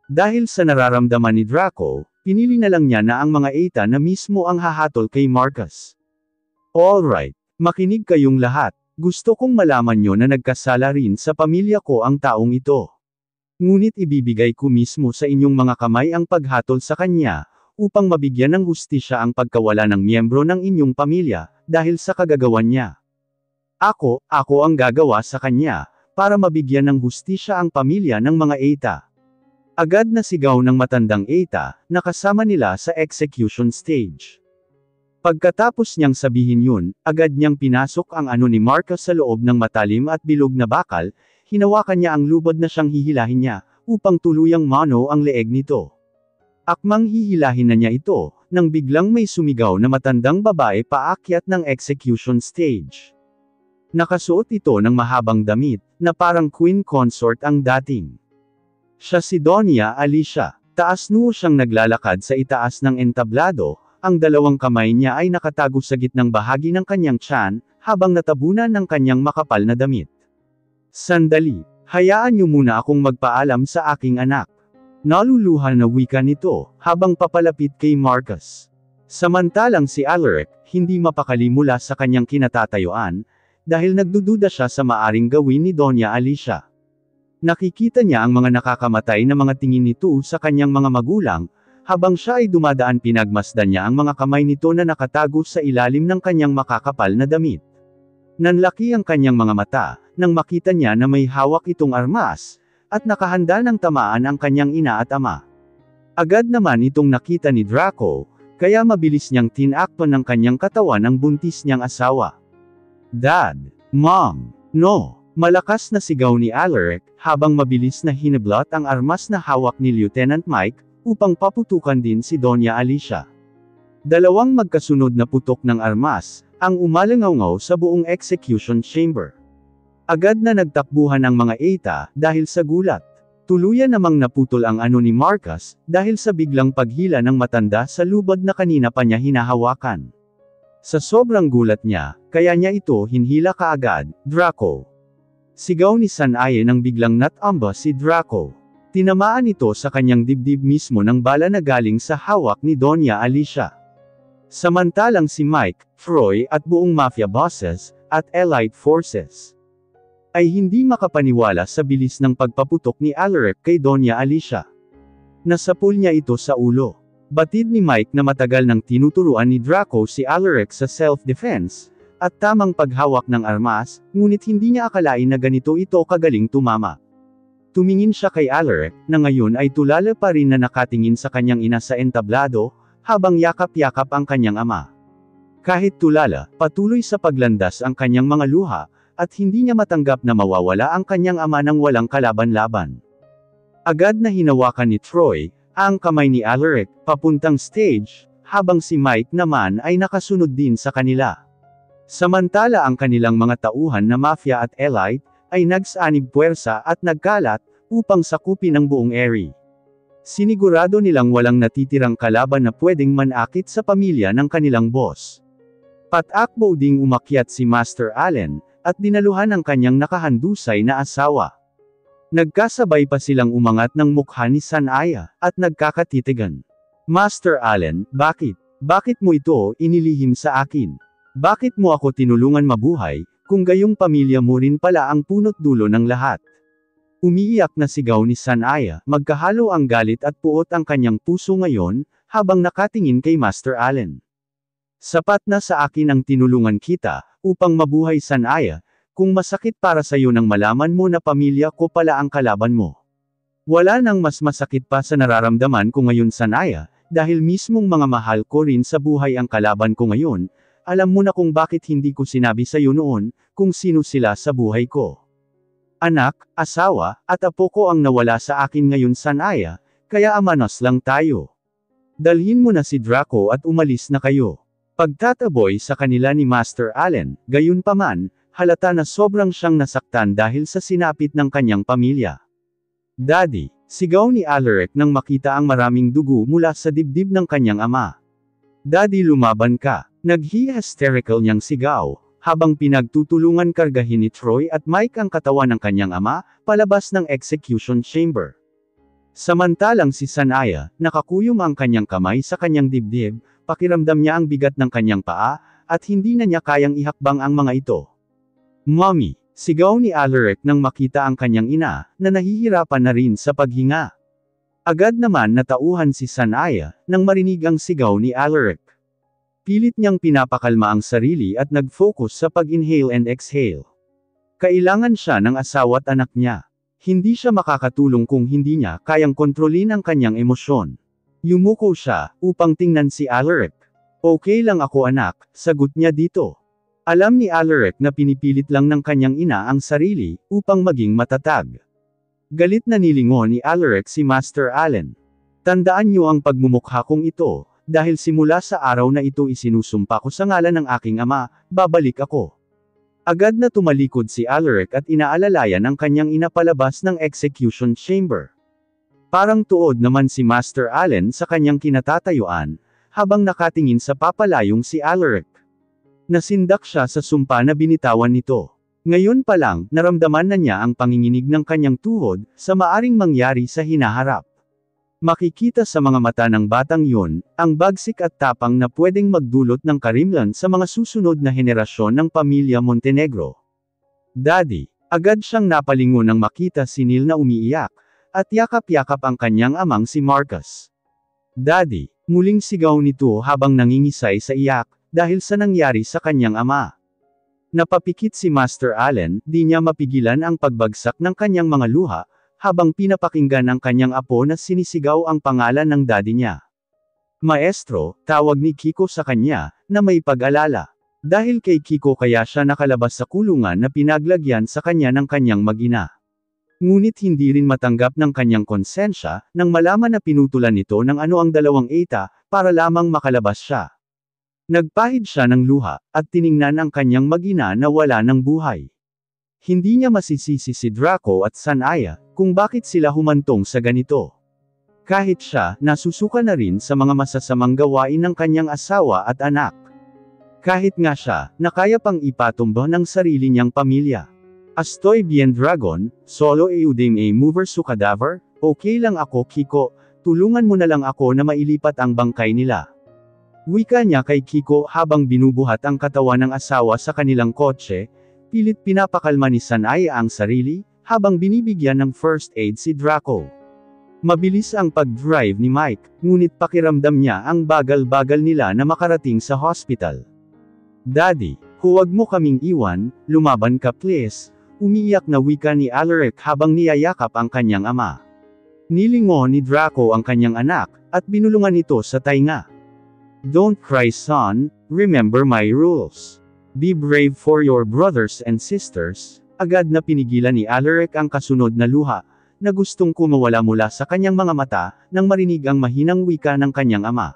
Dahil sa nararamdaman ni Draco, pinili na lang niya na ang mga Eita na mismo ang hahatol kay Marcus. Alright, makinig kayong lahat. Gusto kong malaman nyo na nagkasala rin sa pamilya ko ang taong ito. Ngunit ibibigay ko mismo sa inyong mga kamay ang paghatol sa kanya, upang mabigyan ng hustisya ang pagkawala ng miyembro ng inyong pamilya, dahil sa kagagawan niya. Ako ang gagawa sa kanya, para mabigyan ng hustisya ang pamilya ng mga Eita. Agad na sigaw ng matandang Eita, na kasama nila sa execution stage. Pagkatapos niyang sabihin yun, agad niyang pinasok ang ano ni Marcus sa loob ng matalim at bilog na bakal, hinawakan niya ang lubod na siyang hihilahin niya, upang tuluyang mano ang leeg nito. Akmang hihilahin na niya ito, nang biglang may sumigaw na matandang babae paakyat ng execution stage. Nakasuot ito ng mahabang damit, na parang queen consort ang dating. Siya si Doña Alicia. Taas noo siyang naglalakad sa itaas ng entablado. Ang dalawang kamay niya ay nakatago sa gitnang bahagi ng kanyang tiyan, habang natabunan ng kanyang makapal na damit. Sandali, hayaan niyo muna akong magpaalam sa aking anak. Naluluha na wika nito, habang papalapit kay Marcus. Samantalang si Alaric, hindi mapakali mula sa kanyang kinatatayuan, dahil nagdududa siya sa maaring gawin ni Doña Alicia. Nakikita niya ang mga nakakamatay na mga tingin nito sa kanyang mga magulang, habang siya ay dumadaan pinagmasdan niya ang mga kamay nito na nakatago sa ilalim ng kanyang makakapal na damit. Nanlaki ang kanyang mga mata, nang makita niya na may hawak itong armas, at nakahanda ng tamaan ang kanyang ina at ama. Agad naman itong nakita ni Draco, kaya mabilis niyang tinakpan ng kanyang katawan ang buntis niyang asawa. Dad! Mom! No! Malakas na sigaw ni Alaric, habang mabilis na hinablot ang armas na hawak ni Lieutenant Mike, upang paputukan din si Doña Alicia. Dalawang magkasunod na putok ng armas, ang umalangaw sa buong execution chamber. Agad na nagtakbuhan ang mga Eita, dahil sa gulat. Tuluyan namang naputol ang ano ni Marcus, dahil sa biglang paghila ng matanda sa lubod na kanina pa niya hinahawakan. Sa sobrang gulat niya, kaya niya ito hinhila kaagad, Draco. Sigaw ni Sanaya nang biglang natamba si Draco. Tinamaan ito sa kanyang dibdib mismo ng bala na galing sa hawak ni Doña Alicia. Samantalang si Mike, Troy at buong mafia bosses, at elite forces, ay hindi makapaniwala sa bilis ng pagpaputok ni Alaric kay Doña Alicia. Nasapul niya ito sa ulo. Batid ni Mike na matagal nang tinuturuan ni Draco si Alaric sa self-defense, at tamang paghawak ng armas, ngunit hindi niya akalain na ganito ito kagaling tumama. Tumingin siya kay Alaric, na ngayon ay tulala pa rin na nakatingin sa kanyang ina sa entablado, habang yakap-yakap ang kanyang ama. Kahit tulala, patuloy sa paglandas ang kanyang mga luha, at hindi niya matanggap na mawawala ang kanyang ama nang walang kalaban-laban. Agad na hinawakan ni Troy, ang kamay ni Alaric, papuntang stage, habang si Mike naman ay nakasunod din sa kanila. Samantala ang kanilang mga tauhan na mafia at elite, ay nagsanib puwersa at nagkalat, upang sakupin ang buong area. Sinigurado nilang walang natitirang kalaban na pwedeng manakit sa pamilya ng kanilang boss. Patakbo ding umakyat si Master Allen, at dinaluhan ang kanyang nakahandusay na asawa. Nagkasabay pa silang umangat ng mukha ni Sanaya, at nagkakatitigan. Master Allen, bakit? Bakit mo ito inilihim sa akin? Bakit mo ako tinulungan mabuhay, kung gayong pamilya mo rin pala ang punot dulo ng lahat? Umiiyak na sigaw ni Sanaya, magkahalo ang galit at puot ang kanyang puso ngayon, habang nakatingin kay Master Allen. Sapat na sa akin ang tinulungan kita, upang mabuhay Sanaya, kung masakit para sa iyo nang malaman mo na pamilya ko pala ang kalaban mo. Wala nang mas masakit pa sa nararamdaman ko ngayon Sanaya, dahil mismong mga mahal ko rin sa buhay ang kalaban ko ngayon, alam mo na kung bakit hindi ko sinabi sa'yo noon, kung sino sila sa buhay ko. Anak, asawa, at apo ko ang nawala sa akin ngayon Sanaya, kaya amanos lang tayo. Dalhin mo na si Draco at umalis na kayo. Pagtataboy sa kanila ni Master Allen, gayunpaman, halata na sobrang siyang nasaktan dahil sa sinapit ng kanyang pamilya. Daddy, sigaw ni Alaric nang makita ang maraming dugo mula sa dibdib ng kanyang ama. Daddy lumaban ka, naghi-hysterical niyang sigaw, habang pinagtutulungan kargahin ni Troy at Mike ang katawan ng kanyang ama, palabas ng execution chamber. Samantalang si Sanaya, nakakuyom ang kanyang kamay sa kanyang dibdib, pakiramdam niya ang bigat ng kanyang paa, at hindi na niya kayang ihakbang ang mga ito. Mommy, sigaw ni Alaric nang makita ang kanyang ina, na nahihirapan na rin sa paghinga. Agad naman natauhan si Sanaya, nang marinig ang sigaw ni Alaric. Pilit niyang pinapakalma ang sarili at nag-focus sa pag-inhale and exhale. Kailangan siya ng asawa at anak niya. Hindi siya makakatulong kung hindi niya kayang kontrolin ang kanyang emosyon. Yumuko siya, upang tingnan si Alaric. Okay lang ako anak, sagot niya dito. Alam ni Alaric na pinipilit lang ng kanyang ina ang sarili, upang maging matatag. Galit na nilingon ni Alaric si Master Allen. Tandaan niyo ang pagmumukha kong ito, dahil simula sa araw na ito isinusumpa ko sa ngalan ng aking ama, babalik ako. Agad na tumalikod si Alaric at inaalalayan ang kanyang ina palabas ng execution chamber. Parang tuod naman si Master Allen sa kanyang kinatatayuan, habang nakatingin sa papalayong si Alaric. Nasindak siya sa sumpa na binitawan nito. Ngayon pa lang, naramdaman na niya ang panginginig ng kanyang tuhod, sa maaring mangyari sa hinaharap. Makikita sa mga mata ng batang yun, ang bagsik at tapang na pwedeng magdulot ng karimlan sa mga susunod na henerasyon ng pamilya Montenegro. Daddy, agad siyang napalingon nang makita si Neil na umiiyak, at yakap-yakap ang kanyang amang si Marcus. Daddy, muling sigaw nito habang nangingisay sa iyak, dahil sa nangyari sa kanyang ama. Napapikit si Master Allen, di niya mapigilan ang pagbagsak ng kanyang mga luha, habang pinapakinggan ang kanyang apo na sinisigaw ang pangalan ng daddy niya. Maestro, tawag ni Kiko sa kanya, na may pag-alala. Dahil kay Kiko kaya siya nakalabas sa kulungan na pinaglagyan sa kanya ng kanyang mag-ina. Ngunit hindi rin matanggap ng kanyang konsensya, nang malaman na pinutulan nito ng ano ang dalawang eta, para lamang makalabas siya. Nagpahid siya ng luha, at tiningnan ang kanyang mag-ina na wala ng buhay. Hindi niya masisisi si Draco at Sanaya, kung bakit sila humantong sa ganito. Kahit siya, nasusuka na rin sa mga masasamang gawain ng kanyang asawa at anak. Kahit nga siya, nakaya pang ipatumba ng sarili niyang pamilya. Estoy bien Dragon, solo eudem a mover su cadaver, okay lang ako Kiko, tulungan mo na lang ako na mailipat ang bangkay nila. Wika niya kay Kiko habang binubuhat ang katawan ng asawa sa kanilang kotse, pilit pinapakalma ni Sanaya ang sarili, habang binibigyan ng first aid si Draco. Mabilis ang pag-drive ni Mike, ngunit pakiramdam niya ang bagal-bagal nila na makarating sa hospital. Daddy, huwag mo kaming iwan, lumaban ka please. Umiiyak na wika ni Alaric habang niyayakap ang kanyang ama. Nilingon ni Draco ang kanyang anak, at binulungan ito sa tainga. Don't cry son, remember my rules. Be brave for your brothers and sisters. Agad na pinigilan ni Alaric ang kasunod na luha, na gustong kumawala mula sa kanyang mga mata, nang marinig ang mahinang wika ng kanyang ama.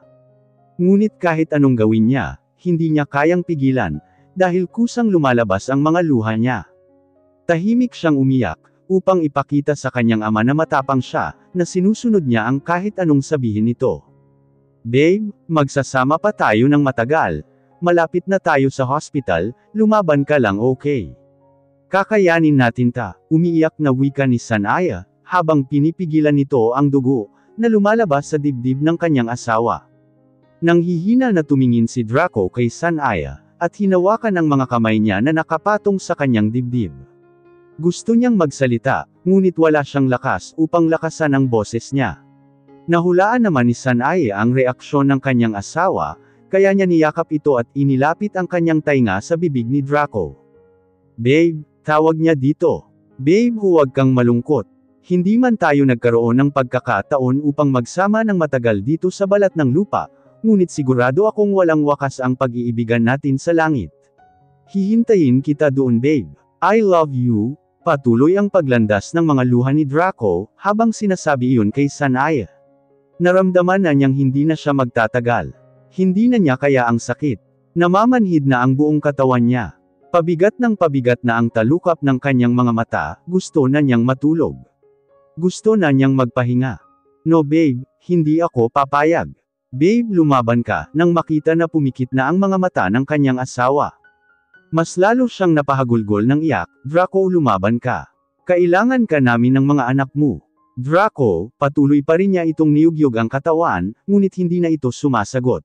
Ngunit kahit anong gawin niya, hindi niya kayang pigilan, dahil kusang lumalabas ang mga luha niya. Tahimik siyang umiyak, upang ipakita sa kanyang ama na matapang siya, na sinusunod niya ang kahit anong sabihin nito. Babe, magsasama pa tayo ng matagal. Malapit na tayo sa hospital, lumaban ka lang okay. Kakayanin natin ta, umiiyak na wika ni Sanaya, habang pinipigilan nito ang dugo, na lumalabas sa dibdib ng kanyang asawa. Nanghihina na tumingin si Draco kay Sanaya, at hinawakan ang mga kamay niya na nakapatong sa kanyang dibdib. Gusto niyang magsalita, ngunit wala siyang lakas upang lakasan ang boses niya. Nahulaan naman ni Sanaya ang reaksyon ng kanyang asawa, kaya niya niyakap ito at inilapit ang kanyang tainga sa bibig ni Draco. Babe, tawag niya dito. Babe, huwag kang malungkot. Hindi man tayo nagkaroon ng pagkakataon upang magsama ng matagal dito sa balat ng lupa, ngunit sigurado akong walang wakas ang pag-iibigan natin sa langit. Hihintayin kita doon, babe. I love you. Patuloy ang paglandas ng mga luha ni Draco, habang sinasabi iyon kay Sanaya. Naramdaman na niyang hindi na siya magtatagal. Hindi na niya kaya ang sakit. Namamanhid na ang buong katawan niya. Pabigat na ang talukap ng kanyang mga mata, gusto na niyang matulog. Gusto na niyang magpahinga. No babe, hindi ako papayag. Babe, lumaban ka, nang makita na pumikit na ang mga mata ng kanyang asawa. Mas lalo siyang napahagulgol ng iyak. Draco, lumaban ka. Kailangan ka namin ng mga anak mo. Draco, patuloy pa rin niya itong niyugyug ang katawan, ngunit hindi na ito sumasagot.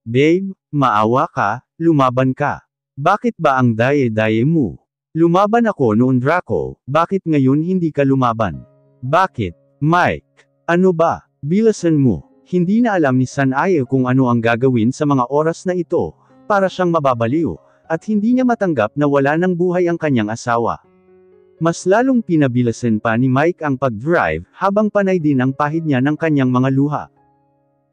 Babe, maawa ka, lumaban ka. Bakit ba ang daye-daye mo? Lumaban ako noon, Draco, bakit ngayon hindi ka lumaban? Bakit, Mike? Ano ba? Bilasan mo. Hindi na alam ni Sanaya kung ano ang gagawin sa mga oras na ito, para siyang mababaliw, at hindi niya matanggap na wala ng buhay ang kanyang asawa. Mas lalong pinabilasan pa ni Mike ang pag-drive, habang panay din ang pahid niya ng kanyang mga luha.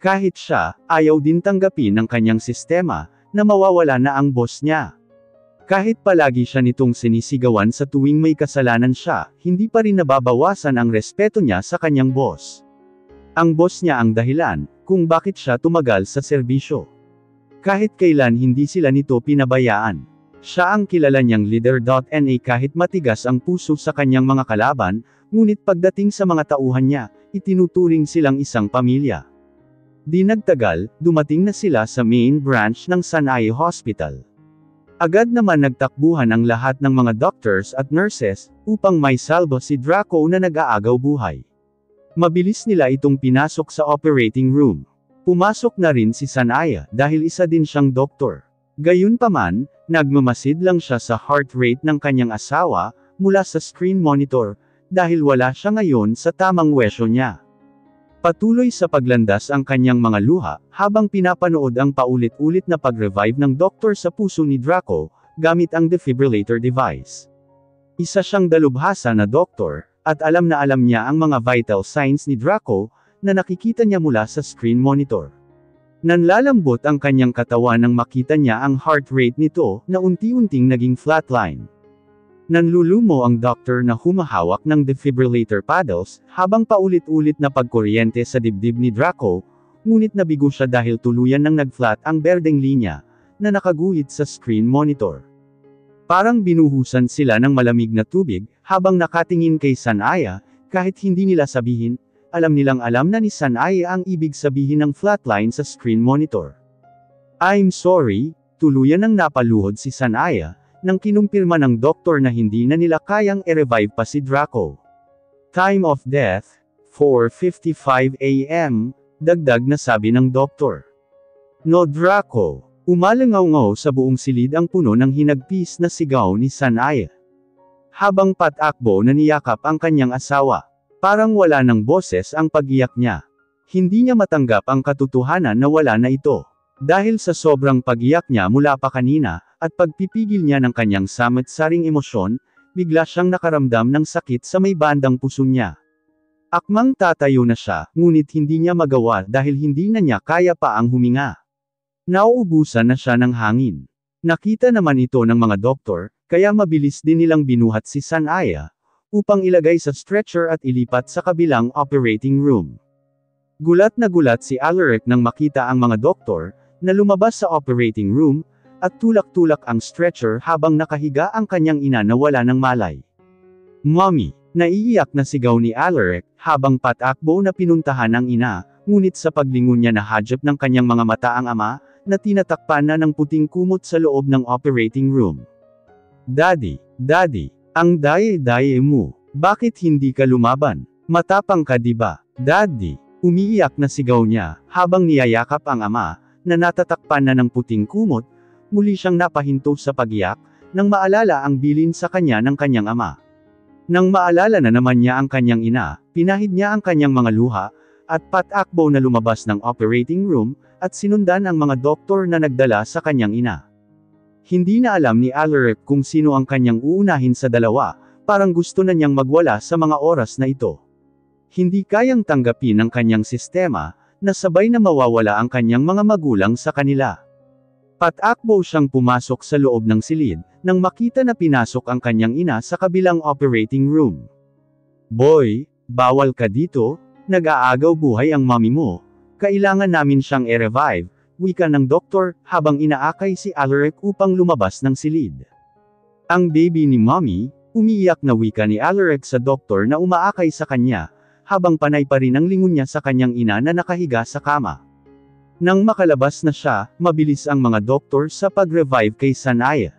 Kahit siya, ayaw din tanggapin ng kanyang sistema, na mawawala na ang boss niya. Kahit palagi siya nitong sinisigawan sa tuwing may kasalanan siya, hindi pa rin nababawasan ang respeto niya sa kanyang boss. Ang boss niya ang dahilan, kung bakit siya tumagal sa serbisyo. Kahit kailan hindi sila nito pinabayaan. Siya ang kilala niyang leader. Kahit matigas ang puso sa kanyang mga kalaban, ngunit pagdating sa mga tauhan niya, itinuturing silang isang pamilya. Di nagtagal, dumating na sila sa main branch ng Sanaya Hospital. Agad naman nagtakbuhan ang lahat ng mga doctors at nurses, upang may salbo si Draco na nag-aagaw buhay. Mabilis nila itong pinasok sa operating room. Pumasok na rin si Sanaya, dahil isa din siyang doktor. Gayunpaman, nagmamasid lang siya sa heart rate ng kanyang asawa, mula sa screen monitor, dahil wala siya ngayon sa tamang wesyo niya. Patuloy sa paglandas ang kanyang mga luha, habang pinapanood ang paulit-ulit na pag-revive ng doktor sa puso ni Draco, gamit ang defibrillator device. Isa siyang dalubhasa na doktor, at alam na alam niya ang mga vital signs ni Draco, na nakikita niya mula sa screen monitor. Nanlalambot ang kanyang katawan nang makita niya ang heart rate nito, na unti-unting naging flatline. Nanlulumo ang doktor na humahawak ng defibrillator paddles, habang paulit-ulit na pagkuryente sa dibdib ni Draco, ngunit nabigo siya dahil tuluyan nang nag-flat ang berdeng linya, na nakaguhit sa screen monitor. Parang binuhusan sila ng malamig na tubig, habang nakatingin kay Sanaya, kahit hindi nila sabihin, alam nilang alam na ni Sanaya ang ibig sabihin ng flatline sa screen monitor. I'm sorry, tuluyan nang napaluhod si Sanaya, nang kinumpirma ng doktor na hindi na nila kayang i-revive pa si Draco. Time of death, 4:55 AM, dagdag na sabi ng doktor. No Draco, umalangaw-ngaw sa buong silid ang puno ng hinagpis na sigaw ni Sanaya. Habang patakbo na niyakap ang kanyang asawa, parang wala ng boses ang pag-iyak niya. Hindi niya matanggap ang katotohanan na wala na ito. Dahil sa sobrang pag-iyak niya mula pa kanina, at pagpipigil niya ng kanyang samot-saring emosyon, bigla siyang nakaramdam ng sakit sa may bandang puso niya. Akmang tatayo na siya, ngunit hindi niya magawa dahil hindi na niya kaya pa ang huminga. Nauubusan na siya ng hangin. Nakita naman ito ng mga doktor, kaya mabilis din nilang binuhat si Sanaya, upang ilagay sa stretcher at ilipat sa kabilang operating room. Gulat na gulat si Alaric nang makita ang mga doktor, na lumabas sa operating room, at tulak-tulak ang stretcher habang nakahiga ang kanyang ina na wala ng malay. Mommy! Naiiyak na sigaw ni Alaric, habang patakbo na pinuntahan ang ina, ngunit sa paglingon niya na hadyap ng kanyang mga mata ang ama, na tinatakpan na ng puting kumot sa loob ng operating room. Daddy! Daddy! Ang daye-daye mo! Bakit hindi ka lumaban? Matapang ka diba? Daddy! Umiiyak na sigaw niya, habang niyayakap ang ama, na natatakpan na ng puting kumot, muli siyang napahinto sa pag-iyak, nang maalala ang bilin sa kanya ng kanyang ama. Nang maalala na naman niya ang kanyang ina, pinahid niya ang kanyang mga luha, at patakbo na lumabas ng operating room, at sinundan ang mga doktor na nagdala sa kanyang ina. Hindi na alam ni Alaric kung sino ang kanyang uunahin sa dalawa, parang gusto na niyang magwala sa mga oras na ito. Hindi kayang tanggapin ng kanyang sistema, na sabay na mawawala ang kanyang mga magulang sa kanila. Patakbo siyang pumasok sa loob ng silid, nang makita na pinasok ang kanyang ina sa kabilang operating room. "Boy, bawal ka dito, nag-aagaw buhay ang mommy mo. Kailangan namin siyang i-revive," wika ng doktor, habang inaakay si Alaric upang lumabas ng silid. "Ang baby ni mommy," umiiyak na wika ni Alaric sa doktor na umaakay sa kanya, habang panay pa rin ang lingon niya sa kanyang ina na nakahiga sa kama. Nang makalabas na siya, mabilis ang mga doktor sa pag-revive kay Sanaya.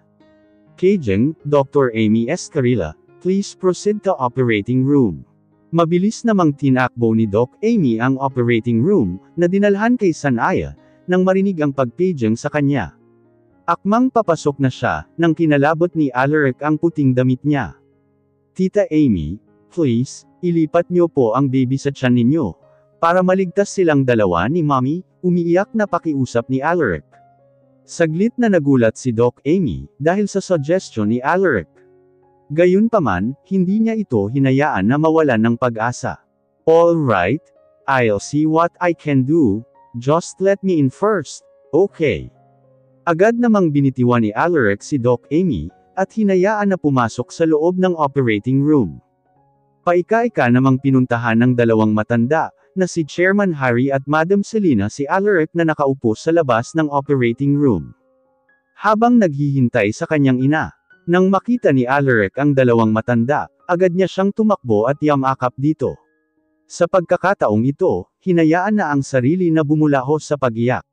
"Kajeng, Dr. Amy Escarilla, please proceed to operating room." Mabilis namang tinakbo ni Doc Amy ang operating room, na dinalhan kay Sanaya, nang marinig ang pagpaging sa kanya. Akmang papasok na siya, nang kinalabot ni Alaric ang puting damit niya. "Tita Amy, please, ilipat niyo po ang baby sa tiyan ninyo, para maligtas silang dalawa ni Mommy," umiiyak na pakiusap ni Alaric. Saglit na nagulat si Doc Amy, dahil sa suggestion ni Alaric. Gayunpaman, hindi niya ito hinayaan na mawalan ng pag-asa. "All right, I'll see what I can do, just let me in first, okay?" Agad namang binitiwan ni Alaric si Doc Amy, at hinayaan na pumasok sa loob ng operating room. Paika-ika namang pinuntahan ng dalawang matanda, na si Chairman Harry at Madam Selina si Alaric na nakaupo sa labas ng operating room. Habang naghihintay sa kanyang ina, nang makita ni Alaric ang dalawang matanda, agad niya siyang tumakbo at yamakap dito. Sa pagkakataong ito, hinayaan na ang sarili na bumulaho sa pag-iyak.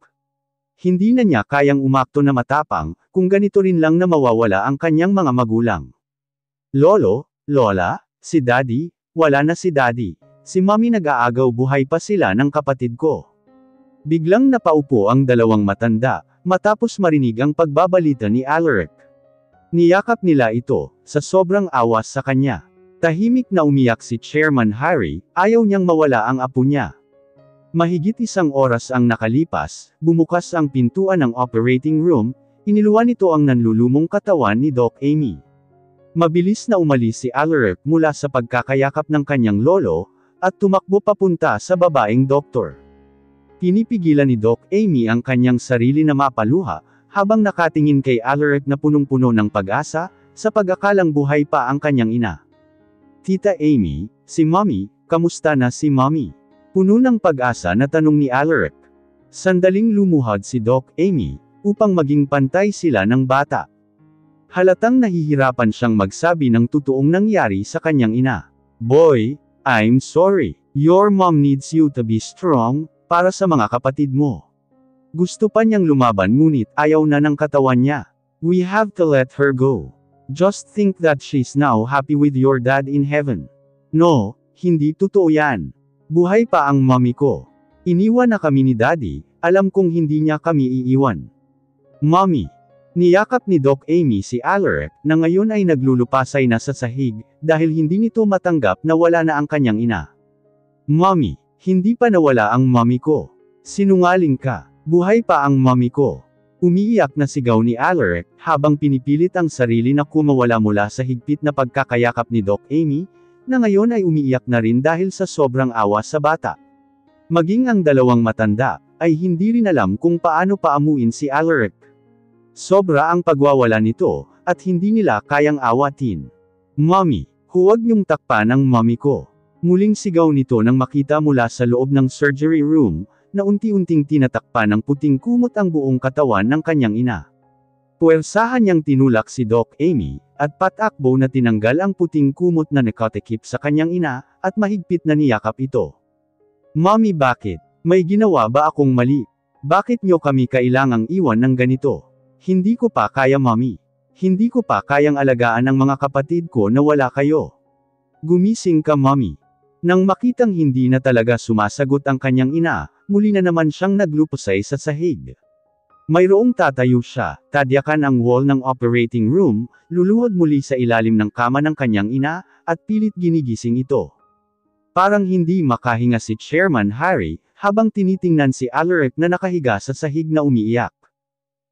Hindi na niya kayang umakto na matapang, kung ganito rin lang na mawawala ang kanyang mga magulang. "Lolo, Lola, si Daddy, wala na si Daddy. Si Mommy nag-aagaw buhay pa sila ng kapatid ko." Biglang napaupo ang dalawang matanda, matapos marinig ang pagbabalita ni Alaric. Niyakap nila ito, sa sobrang awas sa kanya. Tahimik na umiyak si Chairman Harry, ayaw niyang mawala ang apo niya. Mahigit 1 oras ang nakalipas, bumukas ang pintuan ng operating room, iniluwan nito ang nanlulumong katawan ni Doc Amy. Mabilis na umalis si Alaric mula sa pagkakayakap ng kanyang lolo, at tumakbo papunta sa babaeng doktor. Pinipigilan ni Doc Amy ang kanyang sarili na mapaluha, habang nakatingin kay Alaric na punong-puno ng pag-asa, sa pag-akalang buhay pa ang kanyang ina. "Tita Amy, si Mommy, kamusta na si Mommy?" Puno ng pag-asa na tanong ni Alaric. Sandaling lumuhod si Doc Amy, upang maging pantay sila ng bata. Halatang nahihirapan siyang magsabi ng totoong nangyari sa kanyang ina. "Boy, I'm sorry. Your mom needs you to be strong, para sa mga kapatid mo." Gusto pa niyang lumaban ngunit ayaw na ng katawan niya. "We have to let her go. Just think that she's now happy with your dad in heaven." "No, hindi totoo yan. Buhay pa ang mommy ko. Iniwan na kami ni Daddy, alam kong hindi niya kami iiwan." "Mommy." Niyakap ni Doc Amy si Alaric, na ngayon ay naglulupasay na sa sahig, dahil hindi nito matanggap na wala na ang kanyang ina. "Mommy, hindi pa nawala ang mommy ko. Sinungaling ka. Buhay pa ang mommy ko." Umiiyak na sigaw ni Alaric, habang pinipilit ang sarili na kumawala mula sa higpit na pagkakayakap ni Doc Amy, na ngayon ay umiiyak na rin dahil sa sobrang awa sa bata. Maging ang dalawang matanda, ay hindi rin alam kung paano paamuin si Alaric. Sobra ang pagwawala nito, at hindi nila kayang awatin. "Mommy, huwag niyong takpan ang mommy ko." Muling sigaw nito nang makita mula sa loob ng surgery room, na unti-unting tinatakpan ng puting kumot ang buong katawan ng kanyang ina. Puwersahan niyang tinulak si Doc Amy, at patakbo na tinanggal ang puting kumot na nakatikip sa kanyang ina, at mahigpit na niyakap ito. "Mommy, bakit? May ginawa ba akong mali? Bakit niyo kami kailangang iwan ng ganito? Hindi ko pa kaya, Mommy. Hindi ko pa kayang alagaan ang mga kapatid ko na wala kayo. Gumising ka, Mommy." Nang makitang hindi na talaga sumasagot ang kanyang ina, muli na naman siyang naglupusay sa sahig. Mayroong tatayo siya, tadyakan ang wall ng operating room, luluhod muli sa ilalim ng kama ng kanyang ina, at pilit ginigising ito. Parang hindi makahinga si Chairman Harry, habang tinitingnan si Alaric na nakahiga sa sahig na umiiyak.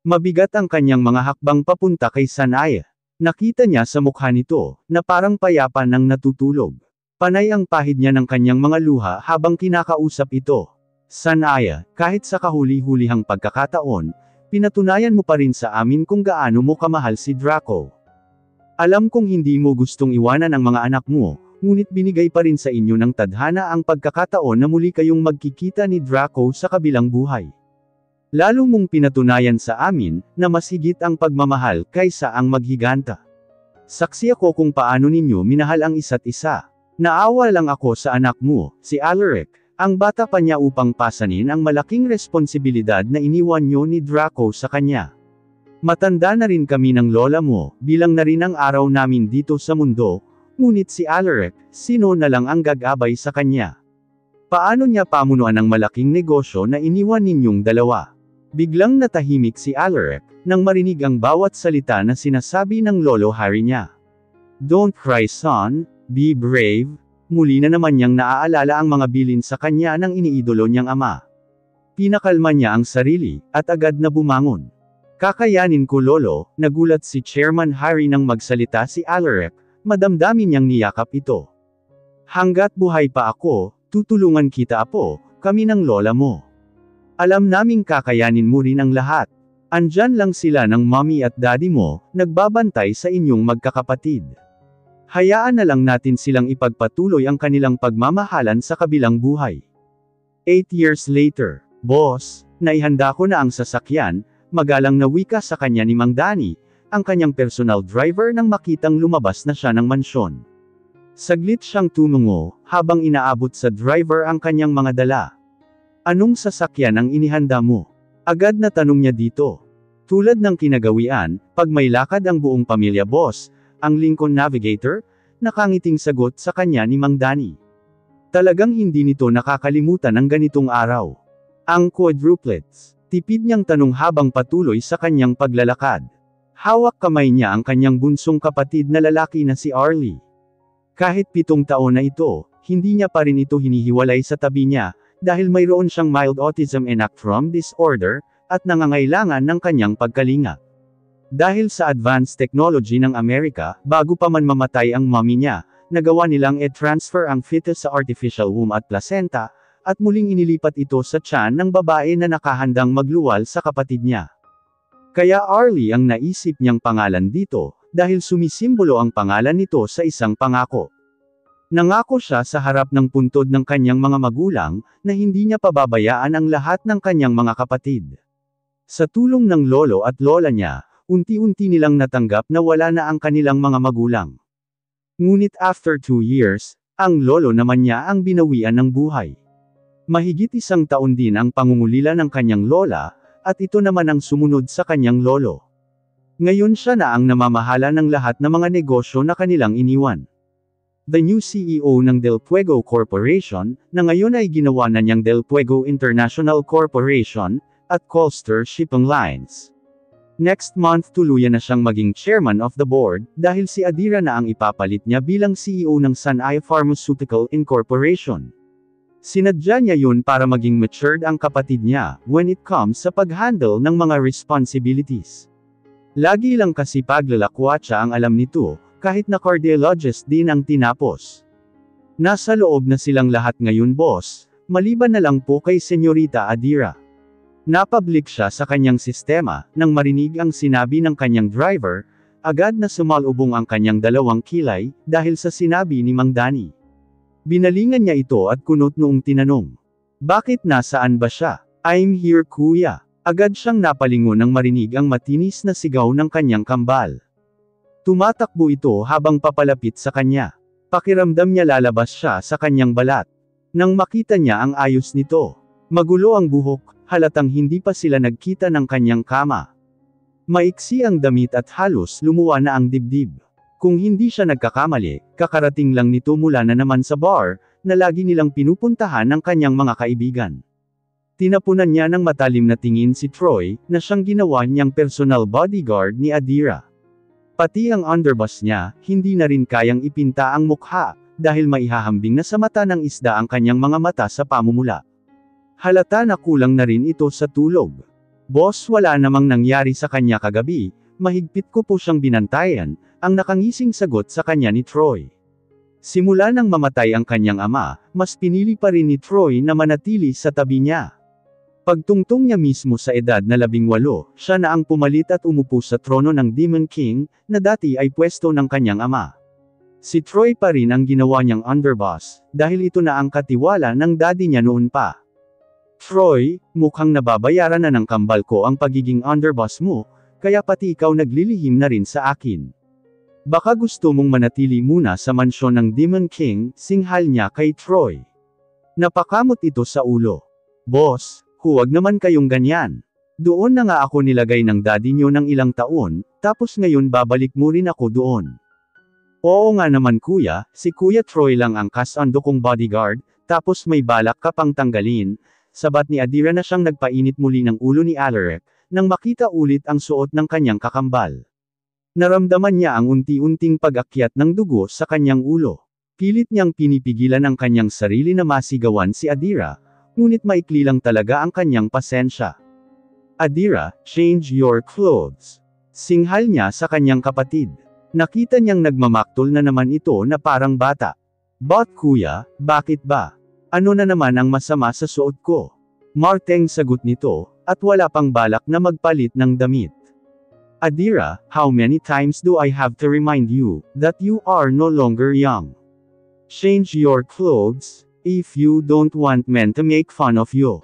Mabigat ang kanyang mga hakbang papunta kay Sanaya. Nakita niya sa mukha nito, na parang payapa nang natutulog. Panay ang pahid niya ng kanyang mga luha habang kinakausap ito. Sanaya, kahit sa kahuli-hulihang pagkakataon, pinatunayan mo pa rin sa amin kung gaano mo kamahal si Draco. Alam kong hindi mo gustong iwanan ang mga anak mo, ngunit binigay pa rin sa inyo ng tadhana ang pagkakataon na muli kayong magkikita ni Draco sa kabilang buhay. Lalo mong pinatunayan sa amin, na mas higit ang pagmamahal kaysa ang maghiganta. Saksi ako kung paano ninyo minahal ang isa't isa. Naawa lang ako sa anak mo, si Alaric, ang bata pa niya upang pasanin ang malaking responsibilidad na iniwan niyo ni Draco sa kanya. Matanda na rin kami ng lola mo, bilang na rin ang araw namin dito sa mundo, ngunit si Alaric, sino na lang ang gagabay sa kanya? Paano niya pamunuan ang malaking negosyo na iniwan ninyong dalawa? Biglang natahimik si Alaric, nang marinig ang bawat salita na sinasabi ng lolo Harry niya. Don't cry son, be brave. Muli na naman niyang naaalala ang mga bilin sa kanya ng iniidolo niyang ama. Pinakalma niya ang sarili, at agad na bumangon. Kakayanin ko lolo, nagulat si Chairman Harry nang magsalita si Alaric, madamdamin niyang niyakap ito. Hanggat buhay pa ako, tutulungan kita apo, kami ng lola mo. Alam naming kakayanin mo rin ang lahat. Andyan lang sila ng mommy at daddy mo, nagbabantay sa inyong magkakapatid. Hayaan na lang natin silang ipagpatuloy ang kanilang pagmamahalan sa kabilang buhay. 8 years later, boss, naihanda ko na ang sasakyan, magalang na wika sa kanya ni Mang Danny, ang kanyang personal driver nang makitang lumabas na siya ng mansyon. Saglit siyang tumungo, habang inaabot sa driver ang kanyang mga dala. Anong sasakyan ang inihanda mo? Agad na tanong niya dito. Tulad ng kinagawian, pag may lakad ang buong pamilya boss, ang Lincoln Navigator, nakangiting sagot sa kanya ni Mang Danny. Talagang hindi nito nakakalimutan ang ganitong araw. Ang quadruplets, tipid niyang tanong habang patuloy sa kanyang paglalakad. Hawak kamay niya ang kanyang bunsong kapatid na lalaki na si Arlie. Kahit 7 taon na ito, hindi niya pa rin ito hinihiwalay sa tabi niya, dahil mayroon siyang mild autism spectrum disorder, at nangangailangan ng kanyang pagkalinga. Dahil sa advanced technology ng Amerika, bago pa man mamatay ang mommy niya, nagawa nilang i-transfer ang fetus sa artificial womb at placenta, at muling inilipat ito sa tiyan ng babae na nakahandang magluwal sa kapatid niya. Kaya Arlie ang naisip niyang pangalan dito, dahil sumisimbolo ang pangalan nito sa isang pangako. Nangako siya sa harap ng puntod ng kanyang mga magulang, na hindi niya pababayaan ang lahat ng kanyang mga kapatid. Sa tulong ng lolo at lola niya, unti-unti nilang natanggap na wala na ang kanilang mga magulang. Ngunit after 2 years, ang lolo naman niya ang binawian ng buhay. Mahigit 1 taon din ang pangungulila ng kanyang lola, at ito naman ang sumunod sa kanyang lolo. Ngayon siya na ang namamahala ng lahat ng mga negosyo na kanilang iniwan. The new CEO ng Del Puego Corporation, na ngayon ay ginawa na niyang Del Puego International Corporation, at Colster Shipping Lines. Next month tuluyan na siyang maging chairman of the board, dahil si Adira na ang ipapalit niya bilang CEO ng Sanaya Pharmaceutical Incorporation. Sinadya niya yun para maging matured ang kapatid niya, when it comes sa pag-handle ng mga responsibilities. Lagi lang kasi paglalakwatsa ang alam nito, kahit na cardiologist din ang tinapos. Nasa loob na silang lahat ngayon boss, maliban na lang po kay Senyorita Adira. Napablik siya sa kanyang sistema, nang marinig ang sinabi ng kanyang driver, agad na sumalubong ang kanyang 2 kilay, dahil sa sinabi ni Mang Danny. Binalingan niya ito at kunot noong tinanong. Bakit nasaan ba siya? I'm here kuya. Agad siyang napalingon nang marinig ang matinis na sigaw ng kanyang kambal. Tumatakbo ito habang papalapit sa kanya. Pakiramdam niya lalabas siya sa kanyang balat. Nang makita niya ang ayos nito. Magulo ang buhok, halatang hindi pa sila nagkita ng kanyang kama. Maiksi ang damit at halos lumuwa na ang dibdib. Kung hindi siya nagkakamali, kakarating lang nito mula na naman sa bar, na lagi nilang pinupuntahan ng kanyang mga kaibigan. Tinapunan niya ng matalim na tingin si Troy, na siyang ginawa niyang personal bodyguard ni Adira. Pati ang underboss niya, hindi na rin kayang ipinta ang mukha, dahil maihahambing na sa mata ng isda ang kanyang mga mata sa pamumula. Halata na kulang na rin ito sa tulog. Boss, wala namang nangyari sa kanya kagabi, mahigpit ko po siyang binantayan, ang nakangising sagot sa kanya ni Troy. Simula nang mamatay ang kanyang ama, mas pinili pa rin ni Troy na manatili sa tabi niya. Pagtungtong niya mismo sa edad na 18, siya na ang pumalit at umupo sa trono ng Demon King, na dati ay pwesto ng kanyang ama. Si Troy pa rin ang ginawa niyang underboss, dahil ito na ang katiwala ng daddy niya noon pa. Troy, mukhang nababayaran na ng kambal ko ang pagiging underboss mo, kaya pati ikaw naglilihim na rin sa akin. Baka gusto mong manatili muna sa mansyon ng Demon King, singhal niya kay Troy. Napakamot ito sa ulo. Boss, huwag naman kayong ganyan. Doon na nga ako nilagay ng daddy niyo ng ilang taon, tapos ngayon babalik mo rin ako doon. Oo nga naman kuya, si Kuya Troy lang ang kasando kong bodyguard, tapos may balak ka pang tanggalin. Sabat ni Adira na siyang nagpainit muli ng ulo ni Alaric, nang makita ulit ang suot ng kanyang kakambal. Naramdaman niya ang unti-unting pag-akyat ng dugo sa kanyang ulo. Pilit niyang pinipigilan ang kanyang sarili na masigawan si Adira, ngunit maikli lang talaga ang kanyang pasensya. Adira, change your clothes. Singhal niya sa kanyang kapatid. Nakita niyang nagmamaktol na naman ito na parang bata. But kuya, bakit ba? Ano na naman ang masama sa suot ko? Marteng sagot nito, at wala pang balak na magpalit ng damit. Adira, how many times do I have to remind you that you are no longer young? Change your clothes, if you don't want men to make fun of you.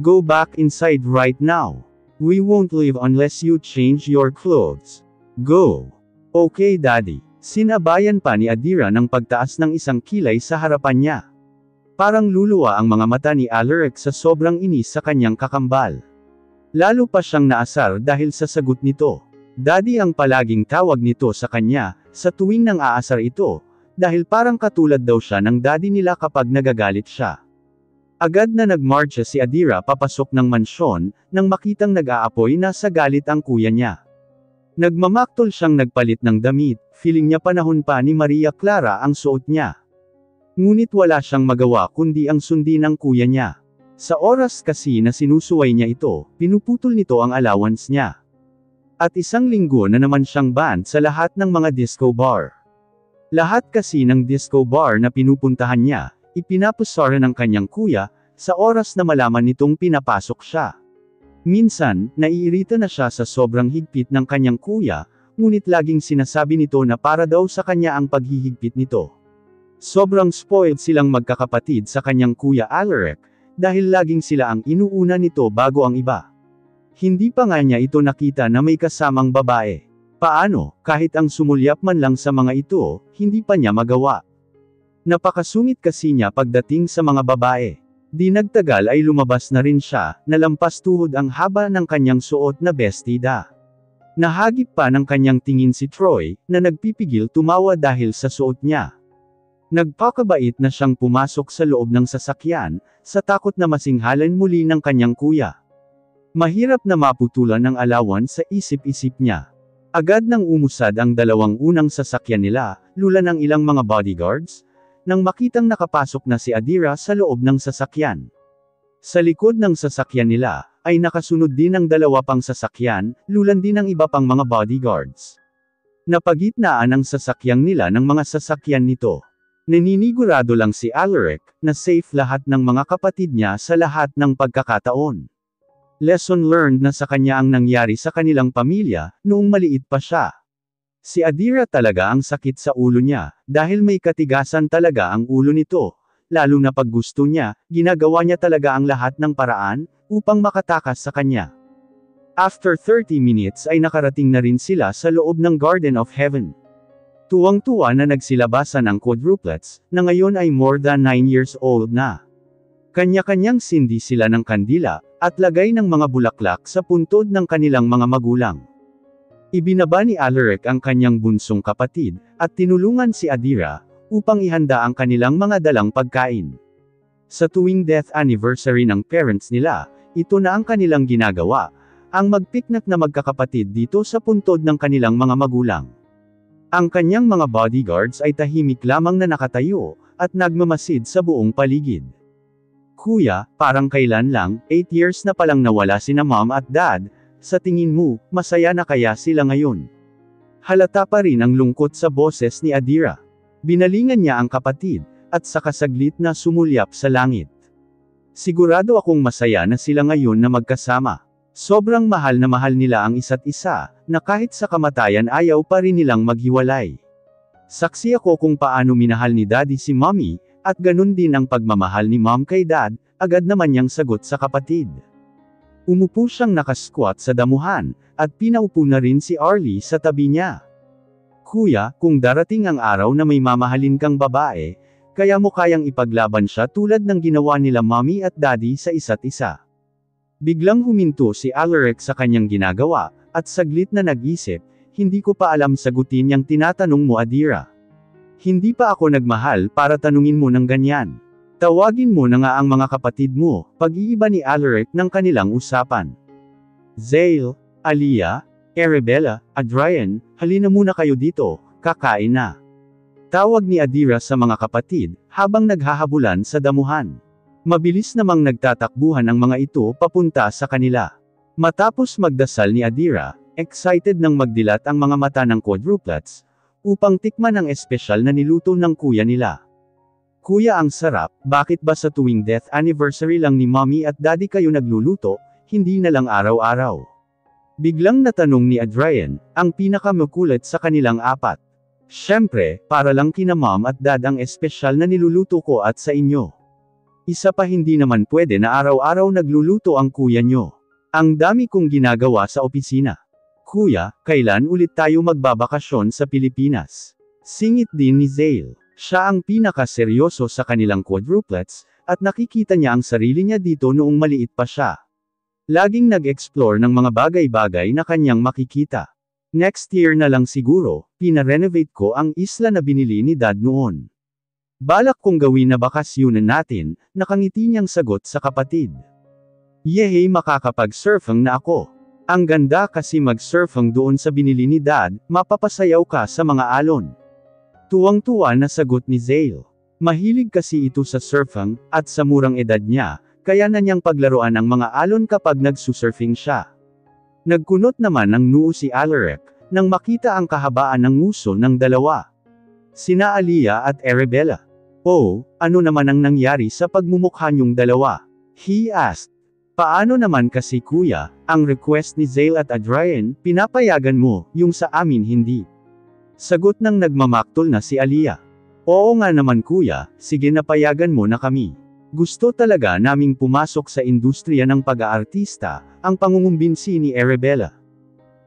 Go back inside right now. We won't leave unless you change your clothes. Go. Okay daddy. Sinabayan pa ni Adira ng pagtaas ng isang kilay sa harapan niya. Parang luluwa ang mga mata ni Alaric sa sobrang inis sa kanyang kakambal. Lalo pa siyang naasar dahil sa sagot nito. Daddy ang palaging tawag nito sa kanya, sa tuwing nang aasar ito, dahil parang katulad daw siya ng daddy nila kapag nagagalit siya. Agad na nagmarcha si Adira papasok ng mansyon, nang makitang nag-aapoy na sa galit ang kuya niya. Nagmamaktol siyang nagpalit ng damit, feeling niya panahon pa ni Maria Clara ang suot niya. Ngunit wala siyang magawa kundi ang sundin ng kuya niya. Sa oras kasi na sinusuway niya ito, pinuputol nito ang allowance niya. At isang linggo na naman siyang ban sa lahat ng mga disco bar. Lahat kasi ng disco bar na pinupuntahan niya, ipinapusara ng kanyang kuya, sa oras na malaman nitong pinapasok siya. Minsan, naiirita na siya sa sobrang higpit ng kanyang kuya, ngunit laging sinasabi nito na para daw sa kanya ang paghihigpit nito. Sobrang spoiled silang magkakapatid sa kanyang kuya Alaric, dahil laging sila ang inuuna nito bago ang iba. Hindi pa nga niya ito nakita na may kasamang babae. Paano, kahit ang sumulyap man lang sa mga ito, hindi pa niya magawa. Napakasungit kasi niya pagdating sa mga babae. Di nagtagal ay lumabas na rin siya, nalampas tuhod ang haba ng kanyang suot na bestida. Nahagip pa ng kanyang tingin si Troy, na nagpipigil tumawa dahil sa suot niya. Nagpakabait na siyang pumasok sa loob ng sasakyan, sa takot na masinghalan muli ng kanyang kuya. Mahirap na maputulan ng alawan sa isip-isip niya. Agad nang umusad ang dalawang unang sasakyan nila, lula ng ilang mga bodyguards, nang makitang nakapasok na si Adira sa loob ng sasakyan. Sa likod ng sasakyan nila, ay nakasunod din ang dalawa pang sasakyan, lulan din ng iba pang mga bodyguards. Napagitnaan ang sasakyang nila ng mga sasakyan nito. Naninigurado lang si Alaric, na safe lahat ng mga kapatid niya sa lahat ng pagkakataon. Lesson learned na sa kanya ang nangyari sa kanilang pamilya, noong maliit pa siya. Si Adira talaga ang sakit sa ulo niya, dahil may katigasan talaga ang ulo nito, lalo na pag gusto niya, ginagawa niya talaga ang lahat ng paraan, upang makatakas sa kanya. After 30 minutes ay nakarating na rin sila sa loob ng Garden of Heaven. Tuwang-tuwa na nagsilabasan ang quadruplets, na ngayon ay more than 9 years old na. Kanya-kanyang sindi sila ng kandila, at lagay ng mga bulaklak sa puntod ng kanilang mga magulang. Ibinaba ni Alaric ang kanyang bunsong kapatid, at tinulungan si Adira, upang ihanda ang kanilang mga dalang pagkain. Sa tuwing death anniversary ng parents nila, ito na ang kanilang ginagawa, ang magpiknik na magkakapatid dito sa puntod ng kanilang mga magulang. Ang kanyang mga bodyguards ay tahimik lamang na nakatayo, at nagmamasid sa buong paligid. Kuya, parang kailan lang, 8 years na palang nawala sina mom at dad, sa tingin mo, masaya na kaya sila ngayon? Halata pa rin ang lungkot sa boses ni Adira. Binalingan niya ang kapatid, at sa kasaglit na sumulyap sa langit. Sigurado akong masaya na sila ngayon na magkasama. Sobrang mahal na mahal nila ang isa't isa, na kahit sa kamatayan ayaw pa rin nilang maghiwalay. Saksi ako kung paano minahal ni Daddy si Mommy, at ganun din ang pagmamahal ni Mom kay Dad, agad naman niyang sagot sa kapatid. Umupo siyang nakasquat sa damuhan, at pinaupo na rin si Arlie sa tabi niya. Kuya, kung darating ang araw na may mamahalin kang babae, kaya mo kayang ipaglaban siya tulad ng ginawa nila Mommy at Daddy sa isa't isa. Biglang huminto si Alaric sa kanyang ginagawa, at saglit na nag-isip, hindi ko pa alam sagutin yang tinatanong mo Adira. Hindi pa ako nagmahal para tanungin mo ng ganyan. Tawagin mo na nga ang mga kapatid mo, pag-iiba ni Alaric ng kanilang usapan. Zale, Aliyah, Arabella, Adrian, halina muna kayo dito, kakain na. Tawag ni Adira sa mga kapatid, habang naghahabulan sa damuhan. Mabilis namang nagtatakbuhan ang mga ito papunta sa kanila. Matapos magdasal ni Adira, excited nang magdilat ang mga mata ng quadruplets, upang tikman ang espesyal na niluto ng kuya nila. Kuya ang sarap, bakit ba sa tuwing death anniversary lang ni Mommy at Daddy kayo nagluluto, hindi na lang araw-araw? Biglang natanong ni Adrian, ang pinakamakulit sa kanilang apat. Siyempre, para lang kina Mom at Dad ang espesyal na niluluto ko at sa inyo. Isa pa hindi naman pwede na araw-araw nagluluto ang kuya nyo. Ang dami kong ginagawa sa opisina. Kuya, kailan ulit tayo magbabakasyon sa Pilipinas? Singit din ni Zale. Siya ang pinakaseryoso sa kanilang quadruplets, at nakikita niya ang sarili niya dito noong maliit pa siya. Laging nag-explore ng mga bagay-bagay na kanyang makikita. Next year na lang siguro, pina-renovate ko ang isla na binili ni Dad noon. Balak kong gawin na bakasyonan natin, nakangiti niyang sagot sa kapatid. Yehey makakapag-surfing na ako. Ang ganda kasi mag-surfing doon sa binili ni Dad, mapapasayaw ka sa mga alon. Tuwang-tuwa na sagot ni Zale. Mahilig kasi ito sa surfing, at sa murang edad niya, kaya na niyang paglaruan ang mga alon kapag nagsusurfing siya. Nagkunot naman ng noo si Alaric, nang makita ang kahabaan ng nguso ng dalawa. Sina Aliyah at Arabella. Oh, ano naman ang nangyari sa pagmumukha niyong dalawa? He asked. Paano naman kasi kuya, ang request ni Zale at Adrian, pinapayagan mo, yung sa amin hindi. Sagot ng nagmamaktol na si Aliyah. Oo nga naman kuya, sige napayagan mo na kami. Gusto talaga naming pumasok sa industriya ng pag-aartista, ang pangungumbinsi ni Arabella.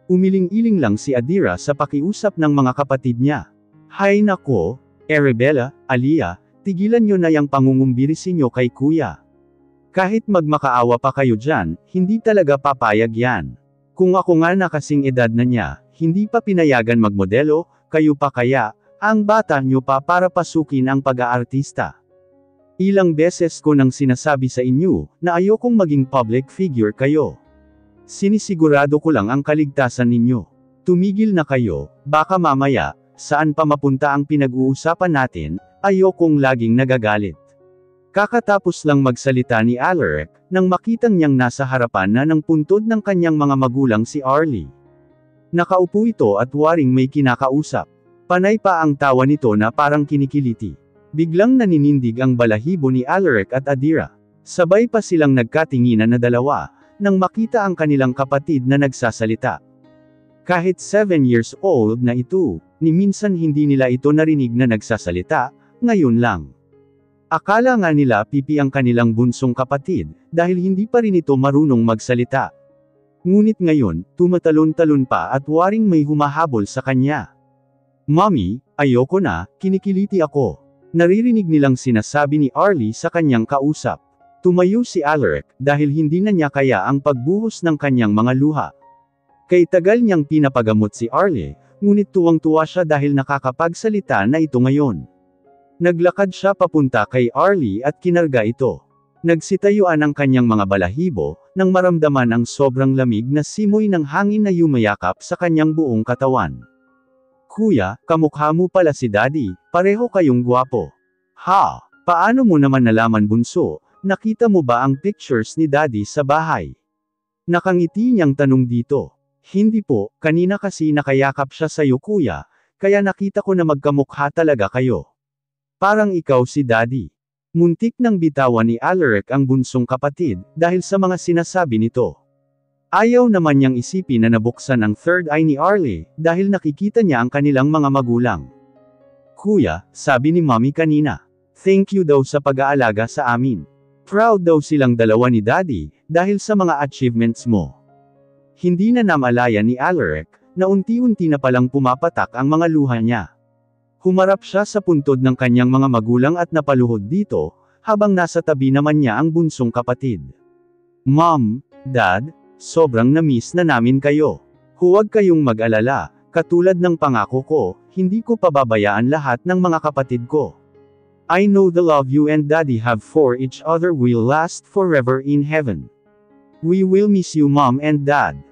Umiling-iling lang si Adira sa pakiusap ng mga kapatid niya. Hay nako, Arabella, Aliyah, tigilan nyo na yang pangungumbirisi nyo kay kuya. Kahit magmakaawa pa kayo dyan, hindi talaga papayag yan. Kung ako nga na kasing edad na niya, hindi pa pinayagan magmodelo, kayo pa kaya, ang bata nyo pa para pasukin ang pag-aartista. Ilang beses ko nang sinasabi sa inyo, na ayokong maging public figure kayo. Sinisigurado ko lang ang kaligtasan ninyo. Tumigil na kayo, baka mamaya, saan pa mapunta ang pinag-uusapan natin, ayokong laging nagagalit. Kakatapos lang magsalita ni Alaric, nang makitang niyang nasa harapan na ng puntod ng kanyang mga magulang si Arlie. Nakaupo ito at waring may kinakausap. Panay pa ang tawa nito na parang kinikiliti. Biglang naninindig ang balahibo ni Alaric at Adira. Sabay pa silang nagkatinginan na dalawa, nang makita ang kanilang kapatid na nagsasalita. Kahit 7 years old na ito, ni minsan hindi nila ito narinig na nagsasalita, ngayon lang. Akala nga nila pipi ang kanilang bunsong kapatid, dahil hindi pa rin ito marunong magsalita. Ngunit ngayon, tumatalon-talon pa at waring may humahabol sa kanya. Mommy, ayoko na, kinikiliti ako. Naririnig nilang sinasabi ni Arlie sa kanyang kausap. Tumayo si Alaric, dahil hindi na niya kaya ang pagbuhos ng kanyang mga luha. Kay tagal niyang pinapagamot si Arlie, ngunit tuwang-tuwa siya dahil nakakapagsalita na ito ngayon. Naglakad siya papunta kay Arlie at kinarga ito. Nagsitayuan ang kanyang mga balahibo, nang maramdaman ang sobrang lamig na simoy ng hangin na yumayakap sa kanyang buong katawan. Kuya, kamukha mo pala si Daddy, pareho kayong gwapo. Ha? Paano mo naman nalaman bunso, nakita mo ba ang pictures ni Daddy sa bahay? Nakangiti niyang tanong dito. Hindi po, kanina kasi nakayakap siya sa'yo kuya, kaya nakita ko na magkamukha talaga kayo. Parang ikaw si Daddy. Muntik nang bitawan ni Alaric ang bunsong kapatid, dahil sa mga sinasabi nito. Ayaw naman niyang isipin na nabuksan ang third eye ni Arlie, dahil nakikita niya ang kanilang mga magulang. Kuya, sabi ni Mommy kanina. Thank you daw sa pag-aalaga sa amin. Proud daw silang dalawa ni Daddy, dahil sa mga achievements mo. Hindi na namalaya ni Alaric, na unti-unti na palang pumapatak ang mga luha niya. Humarap siya sa puntod ng kanyang mga magulang at napaluhod dito, habang nasa tabi naman niya ang bunsong kapatid. Mom, Dad, sobrang na-miss na namin kayo. Huwag kayong mag-alala, katulad ng pangako ko, hindi ko pababayaan lahat ng mga kapatid ko. I know the love you and Daddy have for each other will last forever in heaven. We will miss you Mom and Dad.